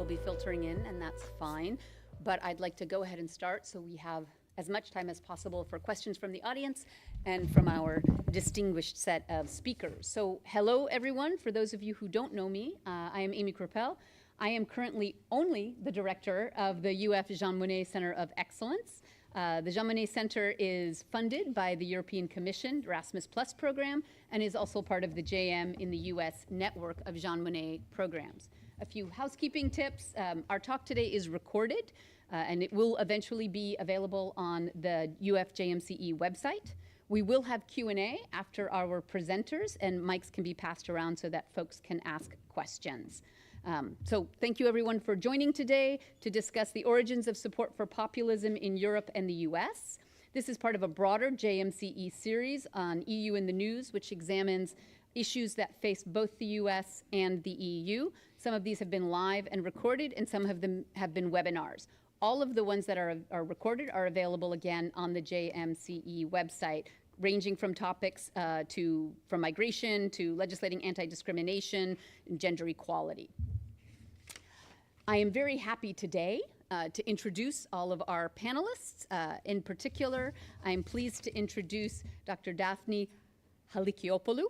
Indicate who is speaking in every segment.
Speaker 1: will be filtering in, and that's fine. But I'd like to go ahead and start so we have as much time as possible for questions from the audience and from our distinguished set of speakers. So hello, everyone. For those of you who don't know me, I am Amy Krappel. I am currently only the director of the UF Jean Monnet Center of Excellence. The Jean Monnet Center is funded by the European Commission Erasmus Plus program and is also part of the JM in the US network of Jean Monnet programs. A few housekeeping tips. Our talk today is recorded and it will eventually be available on the UF JMCE website. We will have Q&A after our presenters, and mics can be passed around so that folks can ask questions. So thank you everyone for joining today to discuss the origins of support for populism in Europe and the US. This is part of a broader JMCE series on EU in the news, which examines issues that face both the US and the EU. Some of these have been live and recorded, and some of them have been webinars. All of the ones that are recorded are available again on the JMCE website, ranging from topics from migration to legislating anti-discrimination and gender equality. I am very happy today to introduce all of our panelists. In particular, I am pleased to introduce Dr. Daphne Halikiopoulou,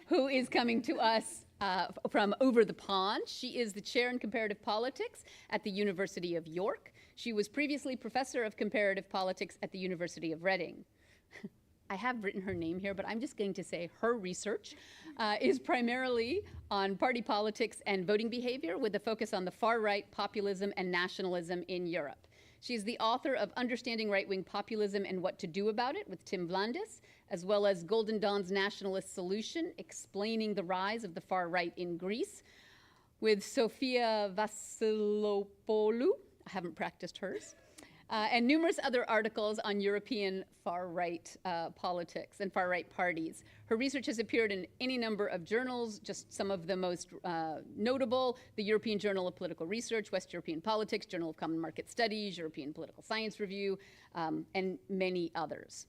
Speaker 1: who is coming to us from over the pond. She is the chair in comparative politics at the University of York. She was previously professor of comparative politics at the University of Reading. I have written her name here, but I'm just going to say her research is primarily on party politics and voting behavior with a focus on the far-right populism and nationalism in Europe. She's the author of Understanding Right-Wing Populism and What to Do About It with Tim Vlandis, as well as Golden Dawn's Nationalist Solution, Explaining the Rise of the Far Right in Greece, with Sofia Vassilopoulou. I haven't practiced hers. And numerous other articles on European far-right politics and far-right parties. Her research has appeared in any number of journals, just some of the most notable: the European Journal of Political Research, West European Politics, Journal of Common Market Studies, European Political Science Review, and many others.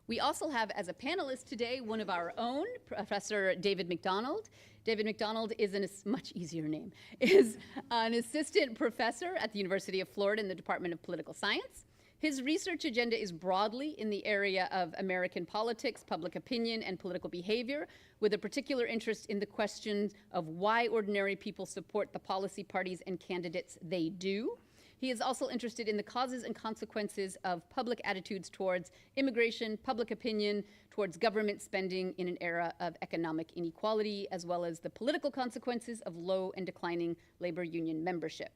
Speaker 1: We also have as a panelist today one of our own, Professor David McDonald. David McDonald is much easier name, is an assistant professor at the University of Florida in the Department of Political Science. His research agenda is broadly in the area of American politics, public opinion, and political behavior, with a particular interest in the question of why ordinary people support the policy parties and candidates they do. He is also interested in the causes and consequences of public attitudes towards immigration, public opinion, towards government spending in an era of economic inequality, as well as the political consequences of low and declining labor union membership.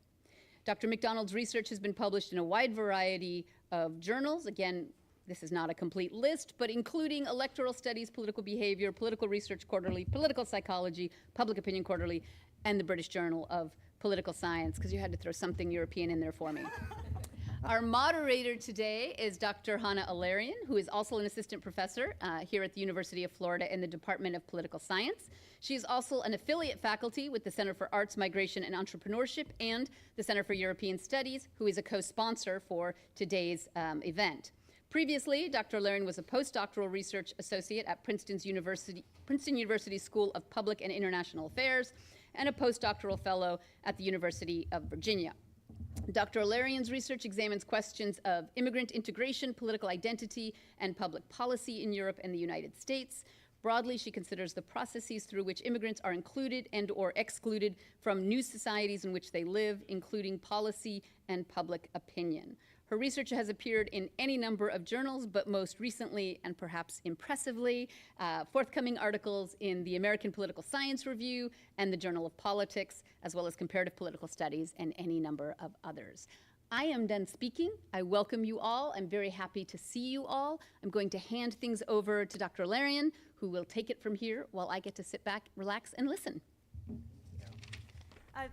Speaker 1: Dr. McDonald's research has been published in a wide variety of journals. Again, this is not a complete list, but including Electoral Studies, Political Behavior, Political Research Quarterly, Political Psychology, Public Opinion Quarterly, and the British Journal of Political Science, because you had to throw something European in there for me. Our moderator today is Dr. Hannah Alarian, who is also an assistant professor here at the University of Florida in the Department of Political Science. She is also an affiliate faculty with the Center for Arts, Migration, and Entrepreneurship and the Center for European Studies, who is a co-sponsor for today's event. Previously, Dr. Alarian was a postdoctoral research associate at Princeton University School of Public and International Affairs, and a postdoctoral fellow at the University of Virginia. Dr. Alarian's research examines questions of immigrant integration, political identity, and public policy in Europe and the United States. Broadly, she considers the processes through which immigrants are included and or excluded from new societies in which they live, including policy and public opinion. Her research has appeared in any number of journals, but most recently, and perhaps impressively, forthcoming articles in the American Political Science Review and the Journal of Politics, as well as Comparative Political Studies and any number of others. I am done speaking. I welcome you all. I'm very happy to see you all. I'm going to hand things over to Dr. Alarian, who will take it from here while I get to sit back, relax, and listen.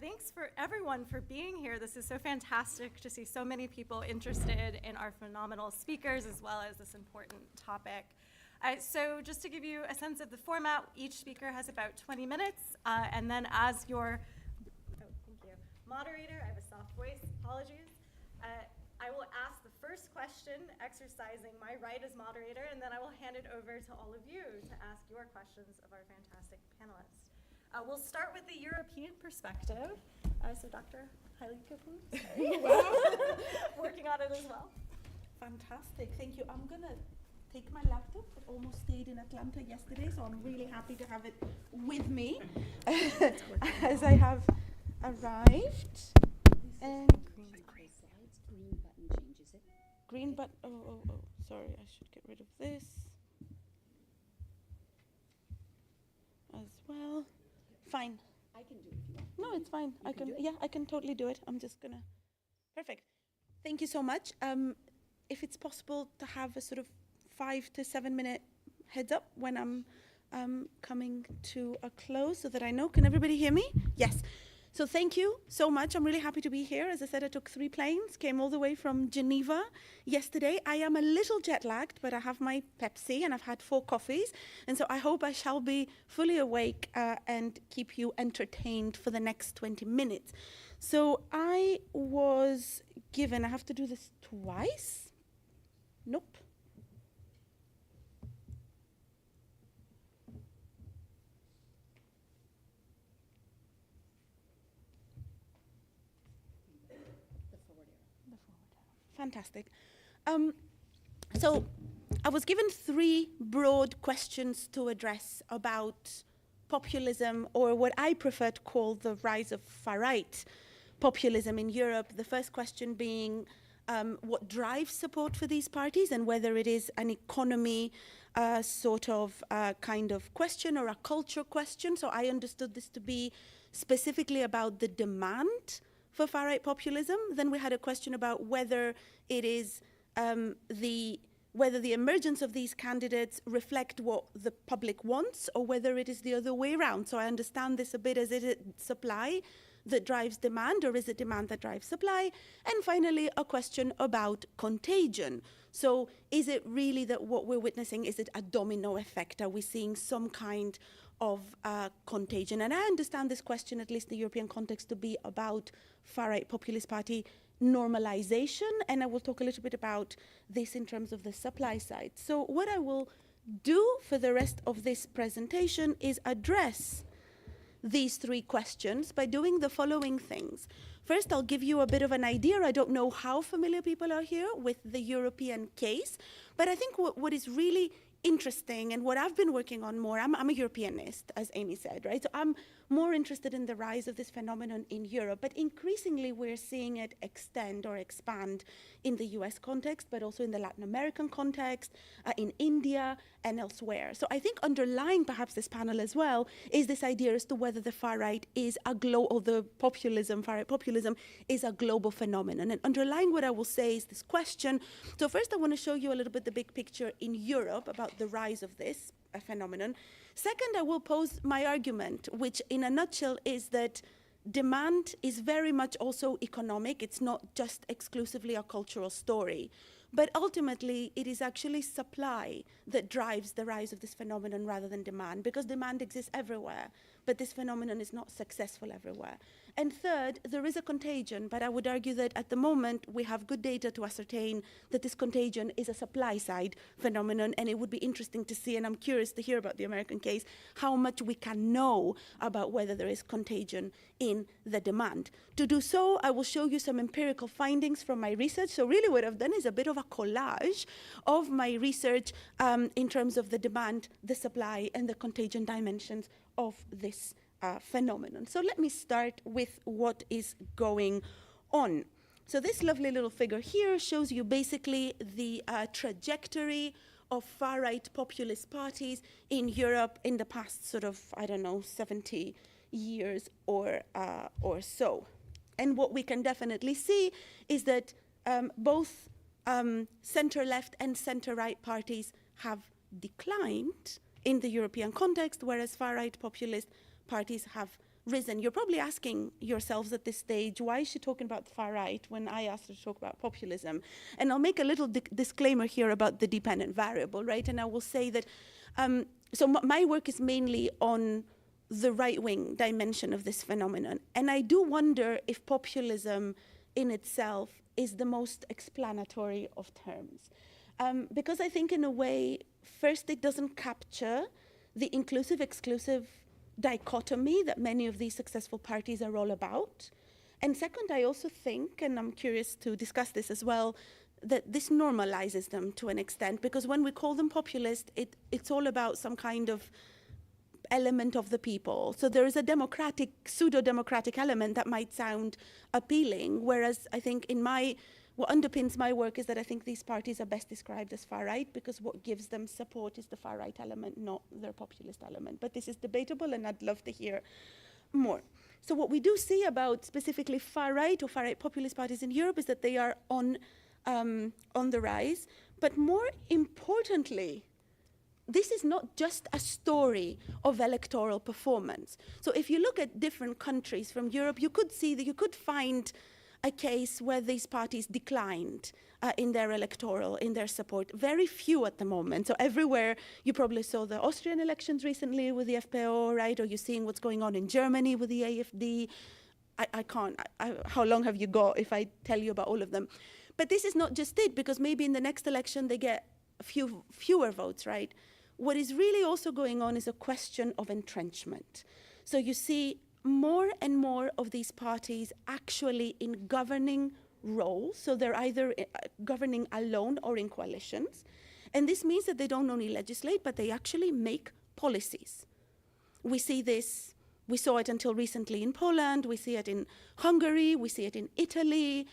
Speaker 2: Thanks for everyone for being here. This is so fantastic to see so many people interested in our phenomenal speakers as well as this important topic. So just to give you a sense of the format, each speaker has about 20 minutes, and then as your moderator, I have a soft voice, apologies. I will ask the first question, exercising my right as moderator, and then I will hand it over to all of you to ask your questions of our fantastic panelists. We'll start with the European perspective. So Dr. Haile Kaput, working on it as well.
Speaker 3: Fantastic, thank you. I'm gonna take my laptop. It almost stayed in Atlanta yesterday, so I'm really happy to have it with me as I have arrived. And
Speaker 1: Green button changes it.
Speaker 3: green button, oh, sorry, I should get rid of this as well. Fine.
Speaker 1: I can do it if you want.
Speaker 3: No, it's fine.
Speaker 1: You can do it?
Speaker 3: Yeah, I can totally do it. I'm just gonna. Perfect. Thank you so much. If it's possible to have a sort of 5 to 7 minute heads up when I'm coming to a close so that I know. Can everybody hear me? Yes. So thank you so much. I'm really happy to be here. As I said, I took 3 planes, came all the way from Geneva yesterday. I am a little jet lagged, but I have my Pepsi and I've had 4 coffees. And so I hope I shall be fully awake and keep you entertained for the next 20 minutes. So I was given, I have to do this twice? Nope. Fantastic. So I was given 3 broad questions to address about populism, or what I prefer to call the rise of far-right populism in Europe. The first question being what drives support for these parties and whether it is an economy kind of question or a culture question. So I understood this to be specifically about the demand for far-right populism. Then we had a question about whether it is whether the emergence of these candidates reflect what the public wants or whether it is the other way around. So I understand this a bit as, is it supply that drives demand or is it demand that drives supply? And finally, a question about contagion. So is it really that what we're witnessing, is it a domino effect? Are we seeing some kind of contagion? And I understand this question, at least in the European context, to be about far-right populist party normalization, and I will talk a little bit about this in terms of the supply side. So what I will do for the rest of this presentation is address these 3 questions by doing the following things. First, I'll give you a bit of an idea. I don't know how familiar people are here with the European case, but I think what is really interesting and what I've been working on more, I'm a Europeanist, as Amy said, right? So I'm more interested in the rise of this phenomenon in Europe, but increasingly we're seeing it extend or expand in the US context, but also in the Latin American context, in India and elsewhere. So I think underlying perhaps this panel as well is this idea as to whether the far right is a or the populism, far right populism is a global phenomenon. And underlying what I will say is this question. So first I want to show you a little bit the big picture in Europe about the rise of this phenomenon. Second, I will pose my argument, which in a nutshell is that demand is very much also economic. It's not just exclusively a cultural story. But ultimately, it is actually supply that drives the rise of this phenomenon rather than demand, because demand exists everywhere, but this phenomenon is not successful everywhere. And third, there is a contagion, but I would argue that at the moment, we have good data to ascertain that this contagion is a supply-side phenomenon, and it would be interesting to see, and I'm curious to hear about the American case, how much we can know about whether there is contagion in the demand. To do so, I will show you some empirical findings from my research. So really what I've done is a bit of a collage of my research in terms of the demand, the supply, and the contagion dimensions of this phenomenon. So let me start with what is going on. So this lovely little figure here shows you basically the trajectory of far-right populist parties in Europe in the past sort of, 70 years or so. And what we can definitely see is that both center-left and center-right parties have declined in the European context, whereas far-right populist parties have risen. You're probably asking yourselves at this stage, why is she talking about the far-right when I asked her to talk about populism? And I'll make a little disclaimer here about the dependent variable, right? And I will say that, my work is mainly on the right-wing dimension of this phenomenon. And I do wonder if populism in itself is the most explanatory of terms. Because I think in a way, first, it doesn't capture the inclusive-exclusive dichotomy that many of these successful parties are all about. And second, I also think, and I'm curious to discuss this as well, that this normalizes them to an extent, because when we call them populist, it's all about some kind of element of the people. So there is a democratic, pseudo-democratic element that might sound appealing, whereas I think what underpins my work is that I think these parties are best described as far-right, because what gives them support is the far-right element, not their populist element. But this is debatable, and I'd love to hear more. So what we do see about specifically far-right or far-right populist parties in Europe is that they are on the rise. But more importantly, this is not just a story of electoral performance. So if you look at different countries from Europe, you could see that you could find a case where these parties declined in their support. Very few at the moment. So everywhere, you probably saw the Austrian elections recently with the FPO, right? Or you're seeing what's going on in Germany with the AfD. How long have you got if I tell you about all of them? But this is not just it, because maybe in the next election they get fewer votes, right? What is really also going on is a question of entrenchment. So you see more and more of these parties actually in governing roles. So they're either governing alone or in coalitions. And this means that they don't only legislate, but they actually make policies. We see this, we saw it until recently in Poland, we see it in Hungary, we see it in Italy.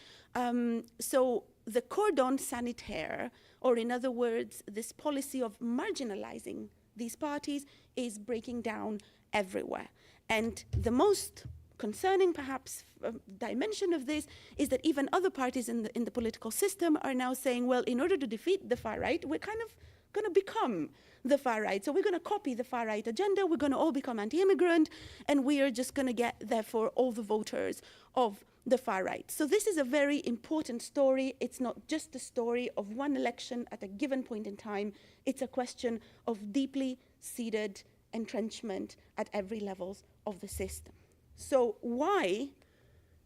Speaker 3: So the cordon sanitaire, or in other words, this policy of marginalizing these parties, is breaking down everywhere. And the most concerning, perhaps, dimension of this is that even other parties in the political system are now saying, well, in order to defeat the far right, we're kind of going to become the far right. So we're going to copy the far right agenda, we're going to all become anti-immigrant, and we are just going to get, therefore, all the voters of the far right. So this is a very important story. It's not just a story of one election at a given point in time. It's a question of deeply seated entrenchment at every level of the system. So why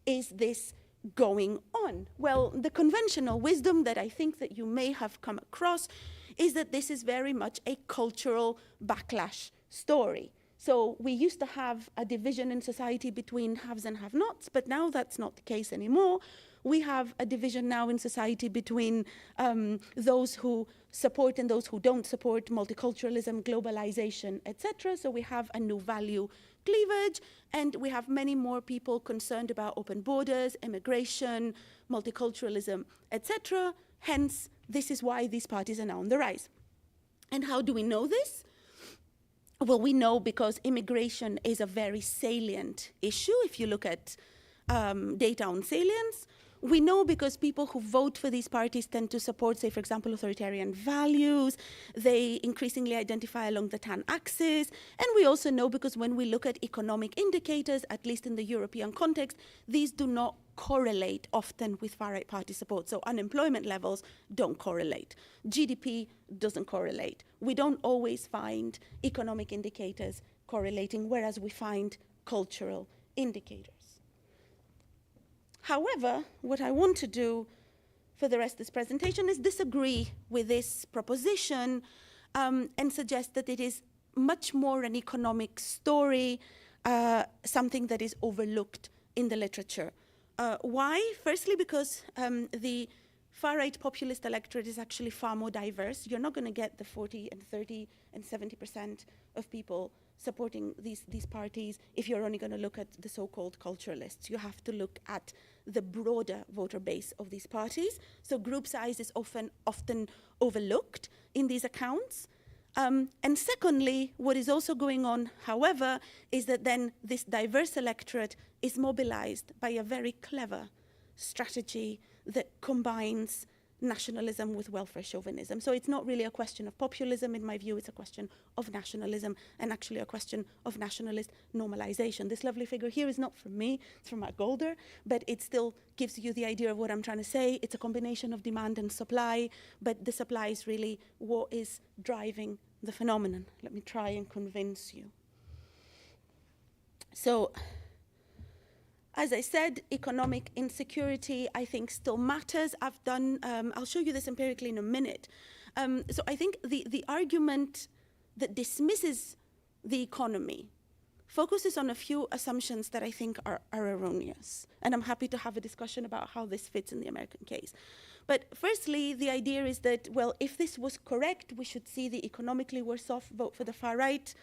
Speaker 3: is this going on? Well, the conventional wisdom that I think that you may have come across is that this is very much a cultural backlash story. So we used to have a division in society between haves and have-nots, but now that's not the case anymore. We have a division now in society between those who support and those who don't support multiculturalism, globalization, etc. So we have a new value cleavage, and we have many more people concerned about open borders, immigration, multiculturalism, etc. Hence, this is why these parties are now on the rise. And how do we know this? Well, we know because immigration is a very salient issue. If you look at data on salience, we know because people who vote for these parties tend to support, say, for example, authoritarian values. They increasingly identify along the tan axis. And we also know because when we look at economic indicators, at least in the European context, these do not correlate often with far-right party support. So unemployment levels don't correlate. GDP doesn't correlate. We don't always find economic indicators correlating, whereas we find cultural indicators. However, what I want to do for the rest of this presentation is disagree with this proposition and suggest that it is much more an economic story, something that is overlooked in the literature. Why? Firstly, because the far-right populist electorate is actually far more diverse. You're not going to get the 40 and 30 and 70% of people supporting these parties if you're only going to look at the so-called culturalists. You have to look at the broader voter base of these parties. So group size is often overlooked in these accounts. And secondly, what is also going on, however, is that then this diverse electorate is mobilized by a very clever strategy that combines nationalism with welfare chauvinism. So it's not really a question of populism, in my view, it's a question of nationalism, and actually a question of nationalist normalization. This lovely figure here is not from me, it's from Matt Golder, but it still gives you the idea of what I'm trying to say. It's a combination of demand and supply, but the supply is really what is driving the phenomenon. Let me try and convince you. So, as I said, economic insecurity, I think, still matters. I'll show you this empirically in a minute. So I think the argument that dismisses the economy focuses on a few assumptions that I think are erroneous. And I'm happy to have a discussion about how this fits in the American case. But firstly, the idea is that, well, if this was correct, we should see the economically worse off vote for the far right.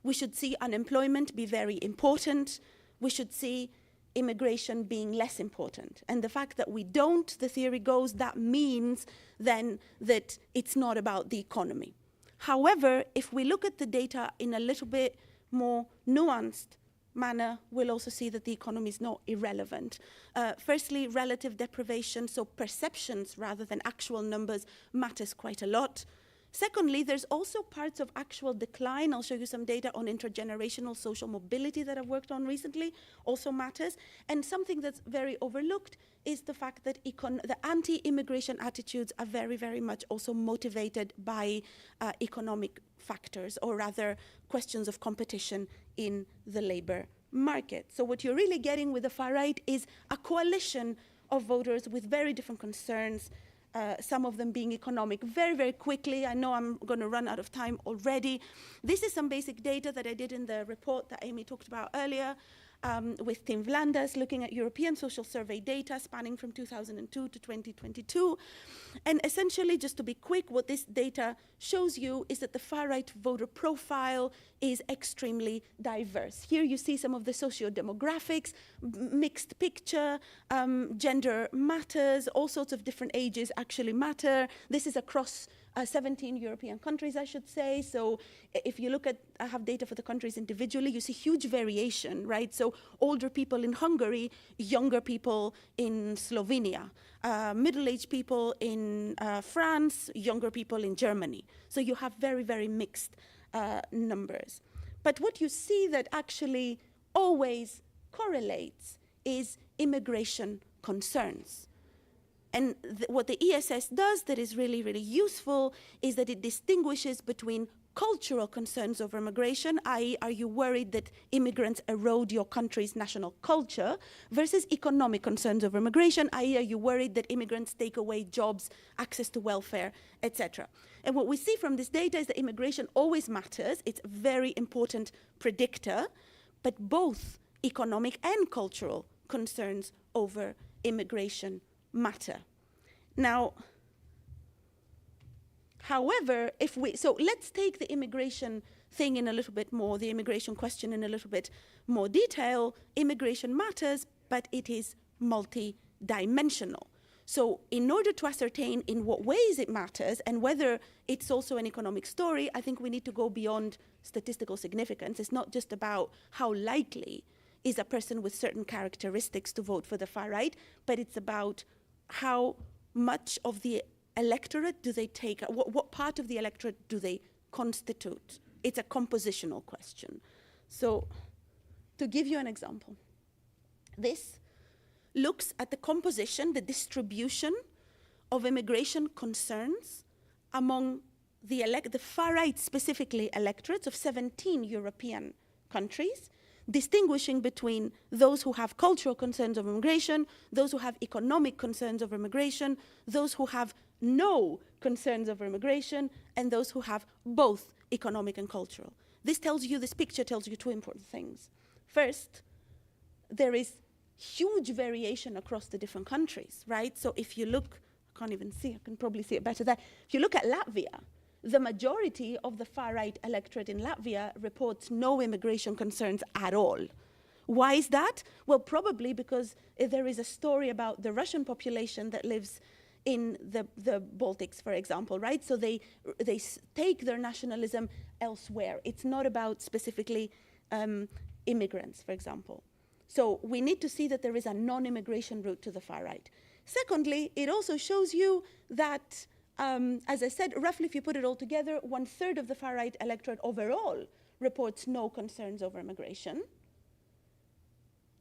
Speaker 3: We should see unemployment be very important. We should see immigration being less important. And the fact that we don't, the theory goes, that means then that it's not about the economy. However, if we look at the data in a little bit more nuanced manner, we'll also see that the economy is not irrelevant. Firstly, relative deprivation, so perceptions rather than actual numbers, matters quite a lot. Secondly, there's also parts of actual decline. I'll show you some data on intergenerational social mobility that I've worked on recently, also matters. And something that's very overlooked is the fact that the anti-immigration attitudes are very, very much also motivated by economic factors, or rather questions of competition in the labor market. So what you're really getting with the far right is a coalition of voters with very different concerns, some of them being economic. Very, very quickly, I know I'm going to run out of time already. This is some basic data that I did in the report that Amy talked about earlier with Tim Vlanders, looking at European social survey data spanning from 2002 to 2022. And essentially, just to be quick, what this data shows you is that the far-right voter profile is extremely diverse. Here you see some of the socio-demographics, mixed picture, gender matters, all sorts of different ages actually matter. This is across 17 European countries, I should say. So if you look at, I have data for the countries individually, you see huge variation, right? So older people in Hungary, younger people in Slovenia, middle-aged people in France, younger people in Germany. So you have very, very mixed numbers. But what you see that actually always correlates is immigration concerns. And what the ESS does that is really, really useful is that it distinguishes between cultural concerns over immigration, i.e. are you worried that immigrants erode your country's national culture, versus economic concerns over immigration, i.e. are you worried that immigrants take away jobs, access to welfare, etc. And what we see from this data is that immigration always matters. It's a very important predictor, but both economic and cultural concerns over immigration matter. Now, however, so let's take the immigration thing in a little bit more, the immigration question in a little bit more detail. Immigration matters, but it is multi-dimensional. So in order to ascertain in what ways it matters and whether it's also an economic story, I think we need to go beyond statistical significance. It's not just about how likely is a person with certain characteristics to vote for the far right, but it's about how much of the electorate do they take, what part of the electorate do they constitute? It's a compositional question. So to give you an example, this looks at the composition, the distribution of immigration concerns among the far right, specifically electorates of 17 European countries, distinguishing between those who have cultural concerns over immigration, those who have economic concerns over immigration, those who have no concerns over immigration, and those who have both economic and cultural. This picture tells you two important things. First, there is huge variation across the different countries, right? So if you look, I can't even see, I can probably see it better there. If you look at Latvia, the majority of the far-right electorate in Latvia reports no immigration concerns at all. Why is that? Well, probably because there is a story about the Russian population that lives in the Baltics, for example, right? So they take their nationalism elsewhere. It's not about specifically immigrants, for example. So we need to see that there is a non-immigration route to the far right. Secondly, it also shows you that as I said, roughly if you put it all together, 1/3 of the far-right electorate overall reports no concerns over immigration.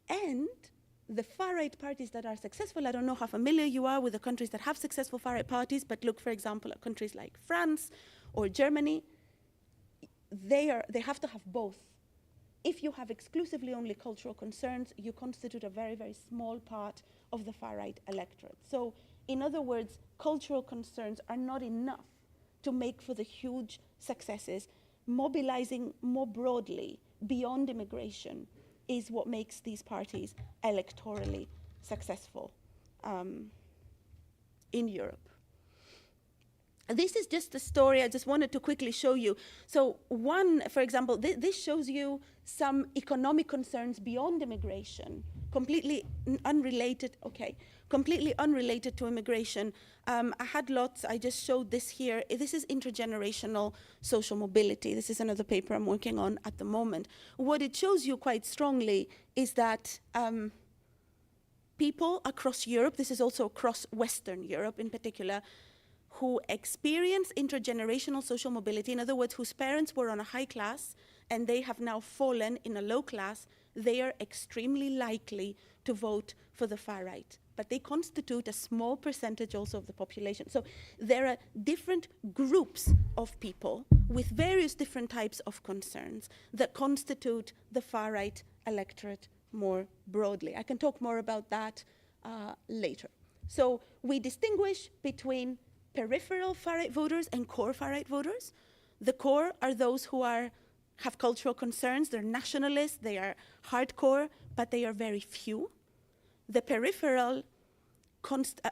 Speaker 3: And the far-right parties that are successful, I don't know how familiar you are with the countries that have successful far-right parties, but look, for example, at countries like France or Germany, they have to have both. If you have exclusively only cultural concerns, you constitute a very, very small part of the far-right electorate. So, in other words, cultural concerns are not enough to make for the huge successes. Mobilizing more broadly beyond immigration is what makes these parties electorally successful in Europe. This is just a story I just wanted to quickly show you. So one, for example, this shows you some economic concerns beyond immigration, completely unrelated to immigration. I had lots, I just showed this here. This is intergenerational social mobility. This is another paper I'm working on at the moment. What it shows you quite strongly is that people across Europe, this is also across Western Europe in particular, who experience intergenerational social mobility, in other words, whose parents were on a high class and they have now fallen in a low class, they are extremely likely to vote for the far right. But they constitute a small percentage also of the population. So there are different groups of people with various different types of concerns that constitute the far right electorate more broadly. I can talk more about that later. So we distinguish between peripheral far-right voters and core far-right voters. The core are those who have cultural concerns, they're nationalists, they are hardcore, but they are very few. The peripheral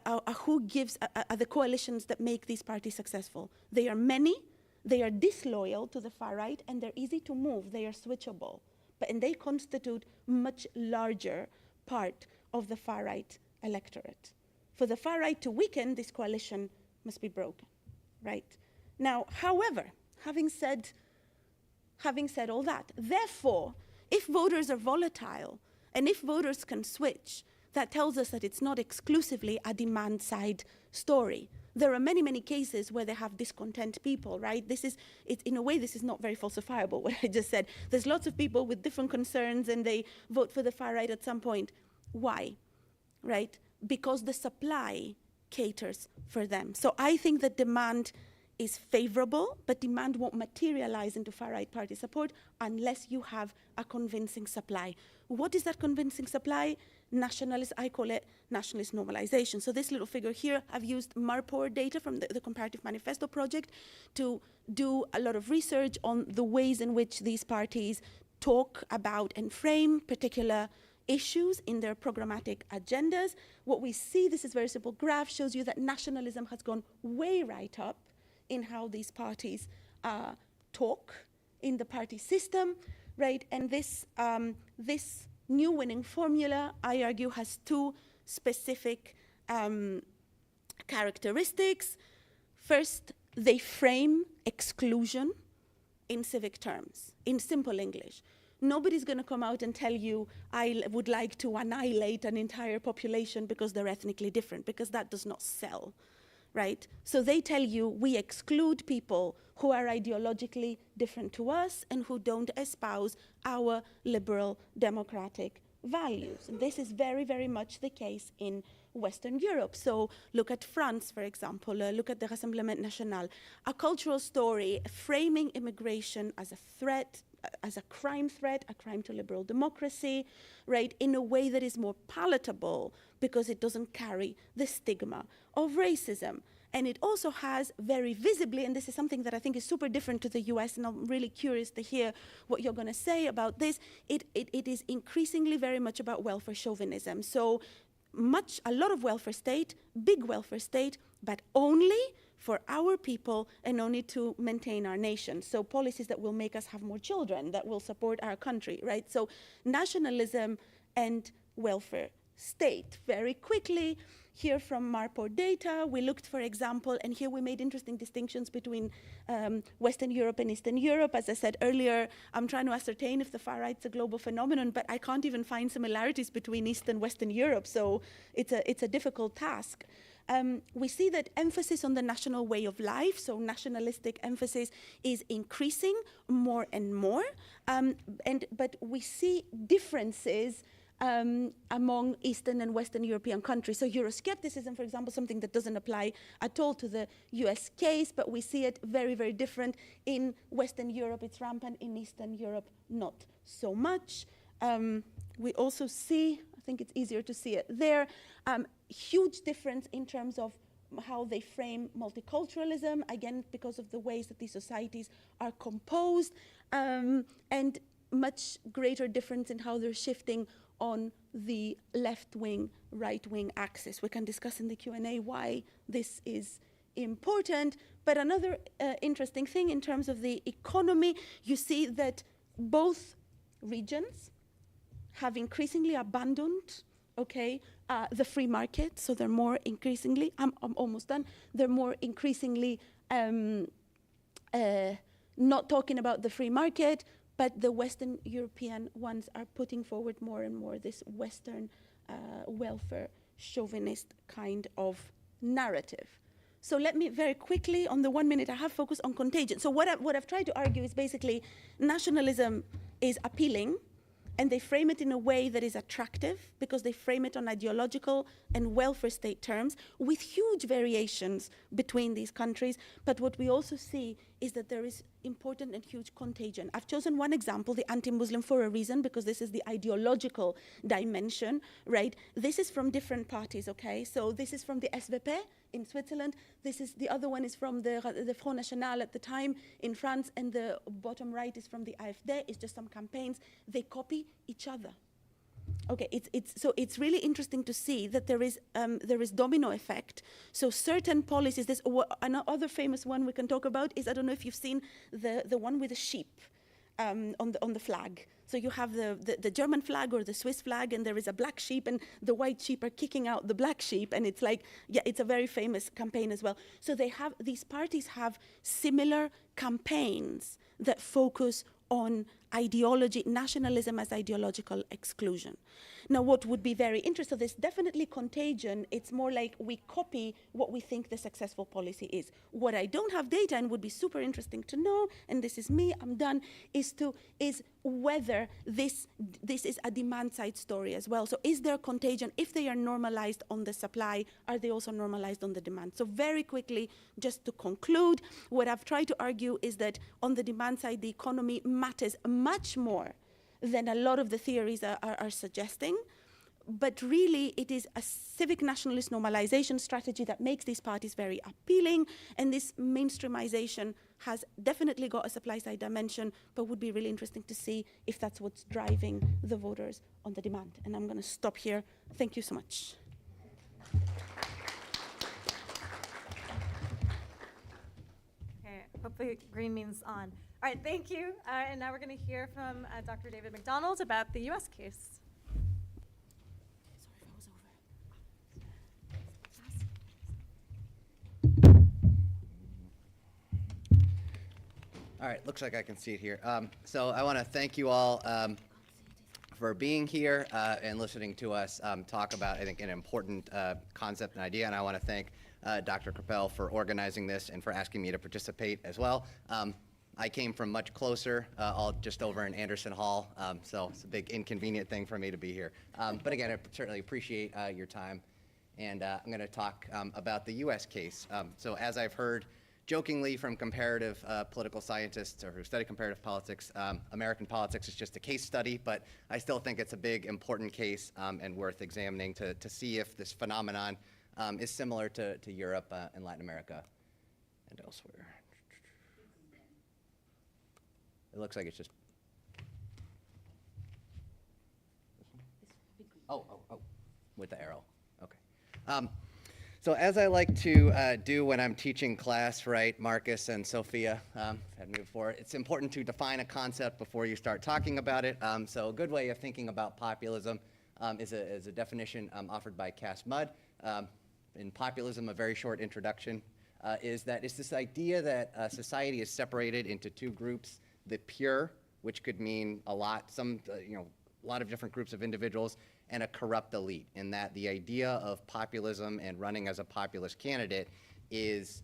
Speaker 3: are the coalitions that make these parties successful. They are many, they are disloyal to the far right, and they're easy to move, they are switchable. And they constitute much larger part of the far right electorate. For the far right to weaken, this coalition must be broken, right? Now, however, having said all that, therefore, if voters are volatile and if voters can switch, that tells us that it's not exclusively a demand side story. There are many, many cases where they have discontent people, right? In a way, this is not very falsifiable, what I just said. There's lots of people with different concerns and they vote for the far right at some point. Why, right? Because the supply caters for them. So I think that demand is favorable, but demand won't materialize into far-right party support unless you have a convincing supply. What is that convincing supply? Nationalist, I call it nationalist normalization. So this little figure here, I've used Marpor data from the Comparative Manifesto project to do a lot of research on the ways in which these parties talk about and frame particular issues in their programmatic agendas. What we see, this is a very simple graph, shows you that nationalism has gone way right up in how these parties talk in the party system, right? And this new winning formula, I argue, has two specific characteristics. First, they frame exclusion in civic terms, in simple English. Nobody's going to come out and tell you, I would like to annihilate an entire population because they're ethnically different, because that does not sell, right? So they tell you, we exclude people who are ideologically different to us and who don't espouse our liberal democratic values. And this is very, very much the case in Western Europe. So look at France, for example, look at the Rassemblement National, a cultural story framing immigration as a threat, as a crime threat, a crime to liberal democracy, right, in a way that is more palatable because it doesn't carry the stigma of racism. And it also has very visibly, and this is something that I think is super different to the US, and I'm really curious to hear what you're going to say about this, it is increasingly very much about welfare chauvinism. So a lot of welfare state, big welfare state, but only for our people and only to maintain our nation. So policies that will make us have more children, that will support our country, right? So nationalism and welfare state. Very quickly, here from Marpor data, we looked, for example, and here we made interesting distinctions between Western Europe and Eastern Europe. As I said earlier, I'm trying to ascertain if the far right's a global phenomenon, but I can't even find similarities between East and Western Europe, so it's a difficult task. We see that emphasis on the national way of life, so nationalistic emphasis, is increasing more and more, but we see differences among Eastern and Western European countries. So Euroscepticism, for example, something that doesn't apply at all to the US case, but we see it very, very different. In Western Europe, it's rampant. In Eastern Europe, not so much. We also see, I think it's easier to see it there, huge difference in terms of how they frame multiculturalism, again, because of the ways that these societies are composed. And much greater difference in how they're shifting on the left-wing, right-wing axis. We can discuss in the Q&A why this is important. But another interesting thing in terms of the economy, you see that both regions have increasingly abandoned, the free market. So they're more increasingly, I'm almost done, they're more increasingly not talking about the free market, but the Western European ones are putting forward more and more this Western welfare chauvinist kind of narrative. So let me very quickly, on the 1 minute I have, focus on contagion. So what I've tried to argue is basically nationalism is appealing, and they frame it in a way that is attractive because they frame it on ideological and welfare state terms with huge variations between these countries. But what we also see is that there is important and huge contagion. I've chosen one example, the anti-Muslim, for a reason, because this is the ideological dimension, right? This is from different parties, So this is from the SVP in Switzerland. The other one is from the Front National at the time in France, and the bottom right is from the AfD. It's just some campaigns. They copy each other. So it's really interesting to see that there is domino effect. So certain policies, another famous one we can talk about is, I don't know if you've seen the one with the sheep on the flag. So you have the German flag or the Swiss flag, and there is a black sheep, and the white sheep are kicking out the black sheep, and it's like, it's a very famous campaign as well. So these parties have similar campaigns that focus on ideology, nationalism as ideological exclusion. Now, what would be very interesting, so there's definitely contagion. It's more like we copy what we think the successful policy is. What I don't have data, and would be super interesting to know, and this is me, I'm done, is whether this is a demand side story as well. So is there contagion? If they are normalized on the supply, are they also normalized on the demand? So very quickly, just to conclude, what I've tried to argue is that on the demand side, the economy matters much more than a lot of the theories are suggesting. But really, it is a civic nationalist normalization strategy that makes these parties very appealing. And this mainstreamization has definitely got a supply-side dimension, but would be really interesting to see if that's what's driving the voters on the demand. And I'm going to stop here. Thank you so much.
Speaker 2: Okay, hopefully green means on. All right, thank you. And now we're going to hear from Dr. David McDonald about the U.S. case.
Speaker 4: All right, looks like I can see it here. So I want to thank you all for being here and listening to us talk about, I think, an important concept and idea. And I want to thank Dr. Krappel for organizing this and for asking me to participate as well. I came from much closer, all just over in Anderson Hall, so it's a big inconvenient thing for me to be here. But again, I certainly appreciate your time. And I'm going to talk about the U.S. case. So as I've heard jokingly from comparative political scientists or who study comparative politics, American politics is just a case study, but I still think it's a big, important case and worth examining to see if this phenomenon is similar to Europe and Latin America and elsewhere. It looks like it's just. Oh, with the arrow. Okay. So as I like to do when I'm teaching class, right, Marcus and Sophia had me before, it's important to define a concept before you start talking about it. So a good way of thinking about populism is a definition offered by Cass Mudd. In populism, a very short introduction is that it's this idea that society is separated into two groups: the pure, which could mean a lot of different groups of individuals, and a corrupt elite, and that the idea of populism and running as a populist candidate is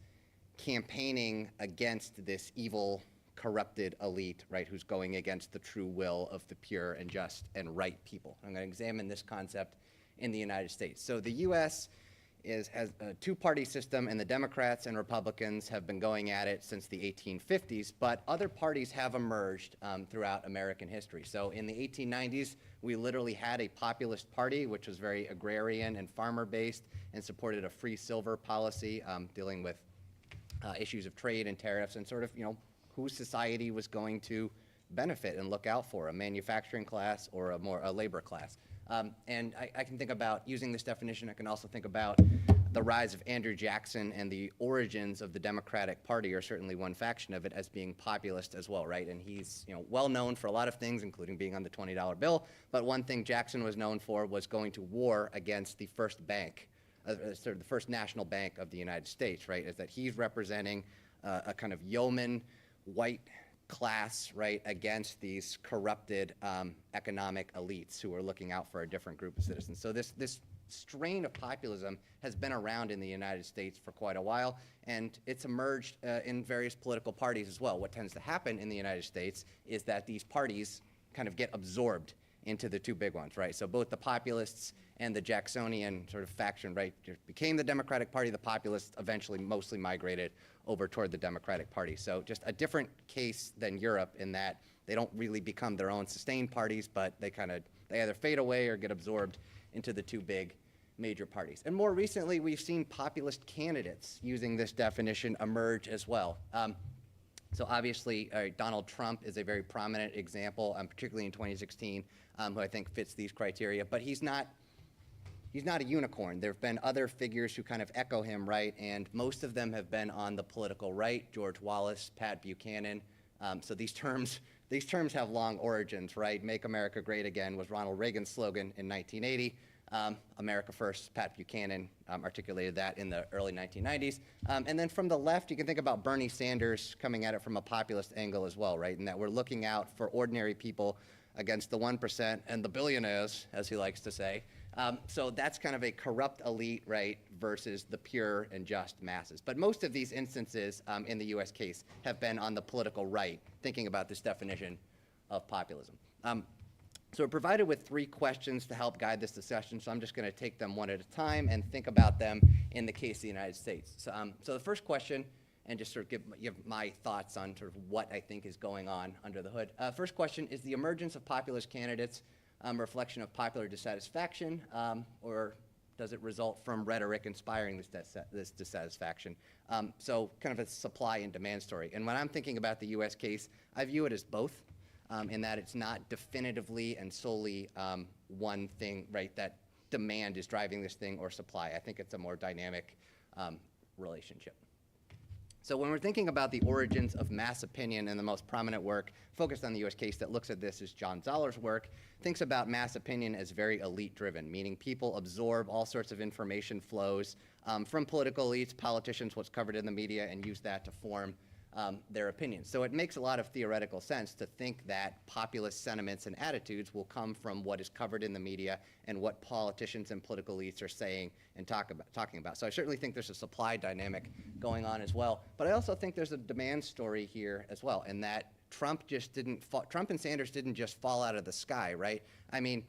Speaker 4: campaigning against this evil, corrupted elite, right, who's going against the true will of the pure and just and right people. I'm going to examine this concept in the United States. So the U.S. has a two-party system, and the Democrats and Republicans have been going at it since the 1850s, but other parties have emerged throughout American history. So in the 1890s, we literally had a populist party, which was very agrarian and farmer-based and supported a free silver policy dealing with issues of trade and tariffs and sort of, whose society was going to benefit and look out for, a manufacturing class or a labor class. And I can think about, using this definition, I can also think about the rise of Andrew Jackson and the origins of the Democratic Party, or certainly one faction of it, as being populist as well, right? And he's, well known for a lot of things, including being on the $20 bill. But one thing Jackson was known for was going to war against the first bank, sort of the first national bank of the United States, right? Is that he's representing a kind of yeoman white class, right, against these corrupted economic elites who are looking out for a different group of citizens. So this strain of populism has been around in the United States for quite a while, and it's emerged in various political parties as well. What tends to happen in the United States is that these parties kind of get absorbed into the two big ones, right? So both the populists and the Jacksonian sort of faction, right, became the Democratic Party. The populists eventually mostly migrated over toward the Democratic Party. So just a different case than Europe in that they don't really become their own sustained parties, but they either fade away or get absorbed into the two big major parties. And more recently, we've seen populist candidates using this definition emerge as well. So obviously, Donald Trump is a very prominent example, particularly in 2016, who I think fits these criteria. But he's not a unicorn. There have been other figures who kind of echo him, right? And most of them have been on the political right: George Wallace, Pat Buchanan. So these terms have long origins, right? Make America Great Again was Ronald Reagan's slogan in 1980. America First, Pat Buchanan articulated that in the early 1990s. And then from the left, you can think about Bernie Sanders coming at it from a populist angle as well, right? In that we're looking out for ordinary people against the 1% and the billionaires, as he likes to say. So that's kind of a corrupt elite, right, versus the pure and just masses. But most of these instances in the US case have been on the political right, thinking about this definition of populism. So we're provided with 3 questions to help guide this discussion, so I'm just going to take them one at a time and think about them in the case of the United States. So the first question, and just sort of give my thoughts on sort of what I think is going on under the hood. First question, is the emergence of populist candidates a reflection of popular dissatisfaction, or does it result from rhetoric inspiring this dissatisfaction? So kind of a supply and demand story. And when I'm thinking about the US case, I view it as both. In that it's not definitively and solely one thing, right, that demand is driving this thing or supply. I think it's a more dynamic relationship. So when we're thinking about the origins of mass opinion, and the most prominent work focused on the US case that looks at this is John Zoller's work, thinks about mass opinion as very elite-driven, meaning people absorb all sorts of information flows from political elites, politicians, what's covered in the media, and use that to form their opinions. So it makes a lot of theoretical sense to think that populist sentiments and attitudes will come from what is covered in the media and what politicians and political elites are saying and talking about. So I certainly think there's a supply dynamic going on as well. But I also think there's a demand story here as well, in that Trump and Sanders didn't just fall out of the sky, right? I mean,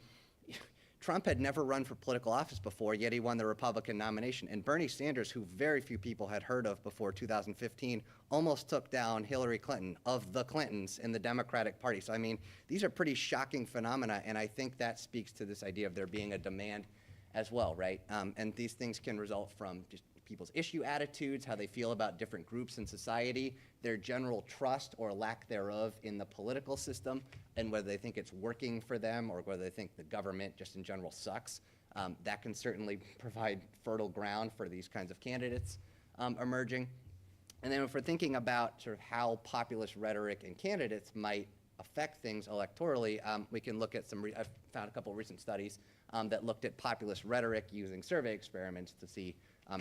Speaker 4: Trump had never run for political office before, yet he won the Republican nomination. And Bernie Sanders, who very few people had heard of before 2015, almost took down Hillary Clinton of the Clintons in the Democratic Party. So, I mean, these are pretty shocking phenomena, and I think that speaks to this idea of there being a demand as well, right? And these things can result from just people's issue attitudes, how they feel about different groups in society, their general trust or lack thereof in the political system, and whether they think it's working for them or whether they think the government just in general sucks. That can certainly provide fertile ground for these kinds of candidates emerging. And then if we're thinking about sort of how populist rhetoric and candidates might affect things electorally, we can look at I've found a couple of recent studies that looked at populist rhetoric using survey experiments to see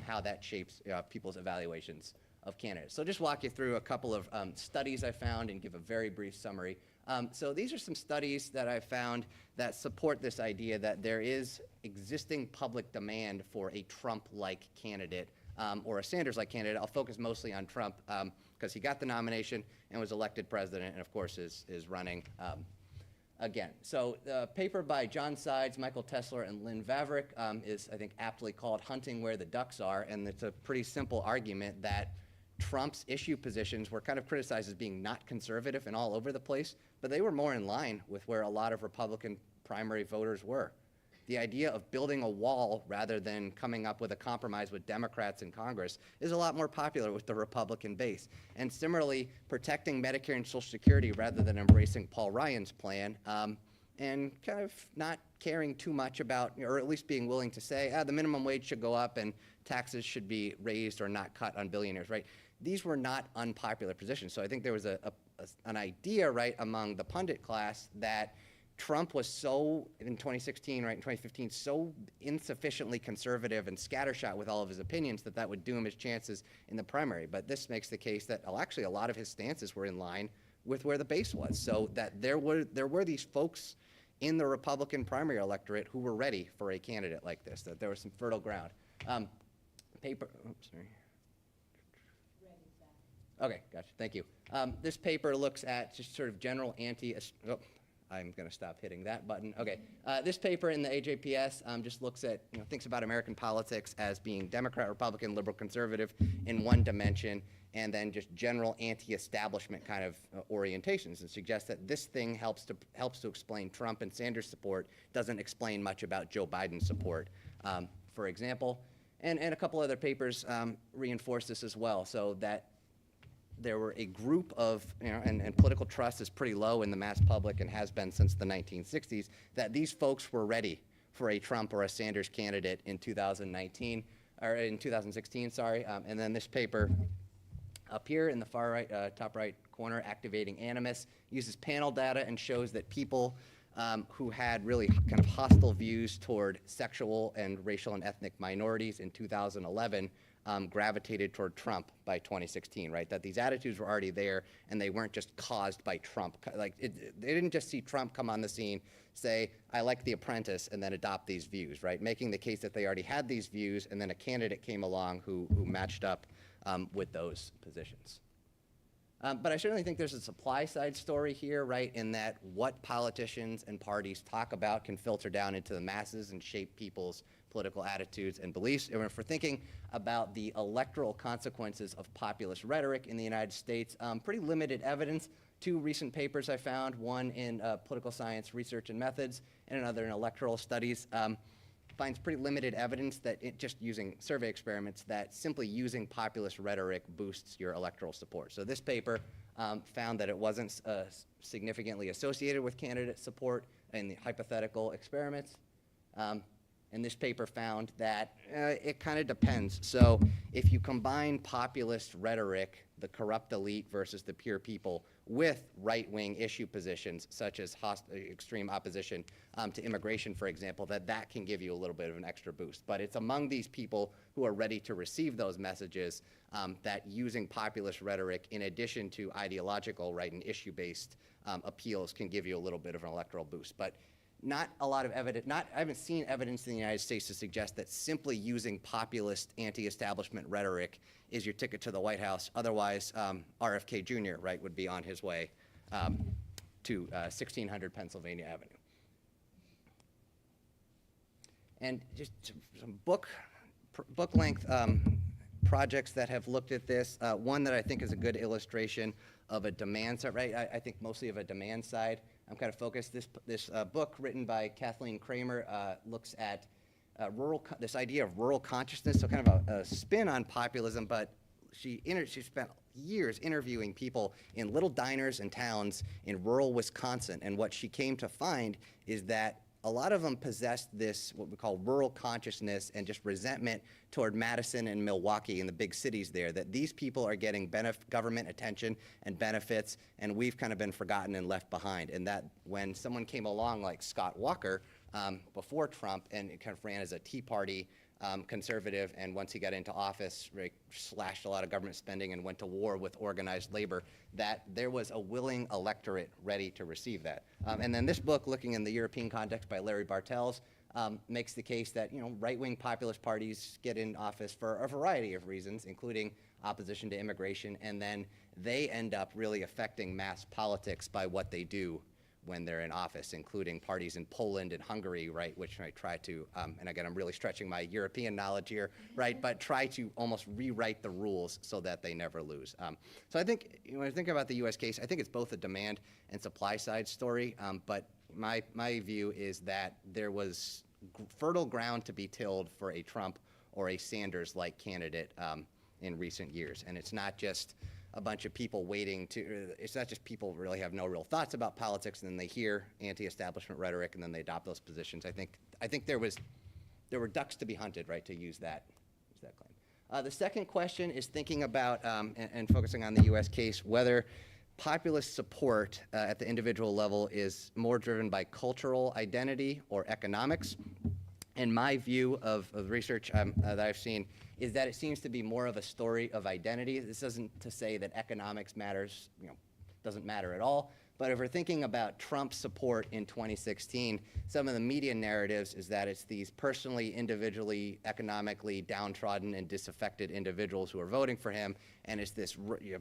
Speaker 4: how that shapes people's evaluations of candidates. So just walk you through a couple of studies I found and give a very brief summary. So these are some studies that I found that support this idea that there is existing public demand for a Trump-like candidate or a Sanders-like candidate. I'll focus mostly on Trump because he got the nomination and was elected president and, of course, is running again. So the paper by John Sides, Michael Tesler, and Lynn Vavrick is, I think, aptly called Hunting Where the Ducks Are, and it's a pretty simple argument that Trump's issue positions were kind of criticized as being not conservative and all over the place, but they were more in line with where a lot of Republican primary voters were. the idea of building a wall rather than coming up with a compromise with Democrats in Congress is a lot more popular with the Republican base. And similarly, protecting Medicare and Social Security rather than embracing Paul Ryan's plan, and kind of not caring too much about, or at least being willing to say, the minimum wage should go up and taxes should be raised or not cut on billionaires, right? These were not unpopular positions. So I think there was an idea, right, among the pundit class that Trump was so, in 2016, right, in 2015, so insufficiently conservative and scattershot with all of his opinions that that would doom his chances in the primary. But this makes the case that, well, actually, a lot of his stances were in line with where the base was. So that there were these folks in the Republican primary electorate who were ready for a candidate like this, that there was some fertile ground. Oops, sorry. Okay, gotcha, thank you. This paper looks at just sort of general I'm going to stop hitting that button. Okay, this paper in the AJPS just looks at, thinks about American politics as being Democrat, Republican, liberal, conservative in one dimension, and then just general anti-establishment kind of orientations, and suggests that this thing helps to explain Trump and Sanders support, doesn't explain much about Joe Biden's support, for example. And a couple other papers reinforce this as well, so that there were a group of, and political trust is pretty low in the mass public and has been since the 1960s, that these folks were ready for a Trump or a Sanders candidate in 2019, or in 2016, sorry. And then this paper up here in the far right, top right corner, Activating Animus, uses panel data and shows that people who had really kind of hostile views toward sexual and racial and ethnic minorities in 2011 gravitated toward Trump by 2016, right? That these attitudes were already there and they weren't just caused by Trump. Like, they didn't just see Trump come on the scene, say, I like The Apprentice, and then adopt these views, right? Making the case that they already had these views and then a candidate came along who matched up with those positions. But I certainly think there's a supply side story here, right, in that what politicians and parties talk about can filter down into the masses and shape people's political attitudes and beliefs. And if we're thinking about the electoral consequences of populist rhetoric in the United States, pretty limited evidence. Two recent papers I found, one in political science research and methods and another in electoral studies, finds pretty limited evidence that just using survey experiments that simply using populist rhetoric boosts your electoral support. So this paper found that it wasn't significantly associated with candidate support in the hypothetical experiments. And this paper found that it kind of depends. So if you combine populist rhetoric, the corrupt elite versus the pure people, with right-wing issue positions, such as extreme opposition to immigration, for example, that can give you a little bit of an extra boost. But it's among these people who are ready to receive those messages that using populist rhetoric, in addition to ideological, right, and issue-based appeals, can give you a little bit of an electoral boost. But not a lot of evidence, I haven't seen evidence in the United States to suggest that simply using populist anti-establishment rhetoric is your ticket to the White House. Otherwise, RFK Jr., right, would be on his way to 1600 Pennsylvania Avenue. And just some book-length projects that have looked at this. One that I think is a good illustration of a demand side, right? I think mostly of a demand side. I'm kind of focused. This book written by Kathleen Kramer looks at this idea of rural consciousness, so kind of a spin on populism, but she spent years interviewing people in little diners and towns in rural Wisconsin, and what she came to find is that a lot of them possessed this, what we call rural consciousness, and just resentment toward Madison and Milwaukee and the big cities there, that these people are getting government attention and benefits, and we've kind of been forgotten and left behind. And that when someone came along like Scott Walker before Trump and kind of ran as a Tea Party conservative, and once he got into office, slashed a lot of government spending and went to war with organized labor, that there was a willing electorate ready to receive that. And then this book, looking in the European context by Larry Bartels, makes the case that right-wing populist parties get in office for a variety of reasons, including opposition to immigration, and then they end up really affecting mass politics by what they do when they're in office, including parties in Poland and Hungary, right, which I try to, and again, I'm really stretching my European knowledge here, right, but try to almost rewrite the rules so that they never lose. So I think, when I think about the U.S. case, I think it's both a demand and supply side story, but my view is that there was fertile ground to be tilled for a Trump or a Sanders-like candidate in recent years. And it's not just a bunch of people waiting to, it's not just people really have no real thoughts about politics and then they hear anti-establishment rhetoric and then they adopt those positions. I think there were ducks to be hunted, right, to use that claim. The second question is thinking about, and focusing on the US case, whether populist support at the individual level is more driven by cultural identity or economics. And my view of research that I've seen is that it seems to be more of a story of identity. This isn't to say that economics matters, doesn't matter at all. But if we're thinking about Trump's support in 2016, some of the media narratives is that it's these personally, individually, economically downtrodden and disaffected individuals who are voting for him, and it's this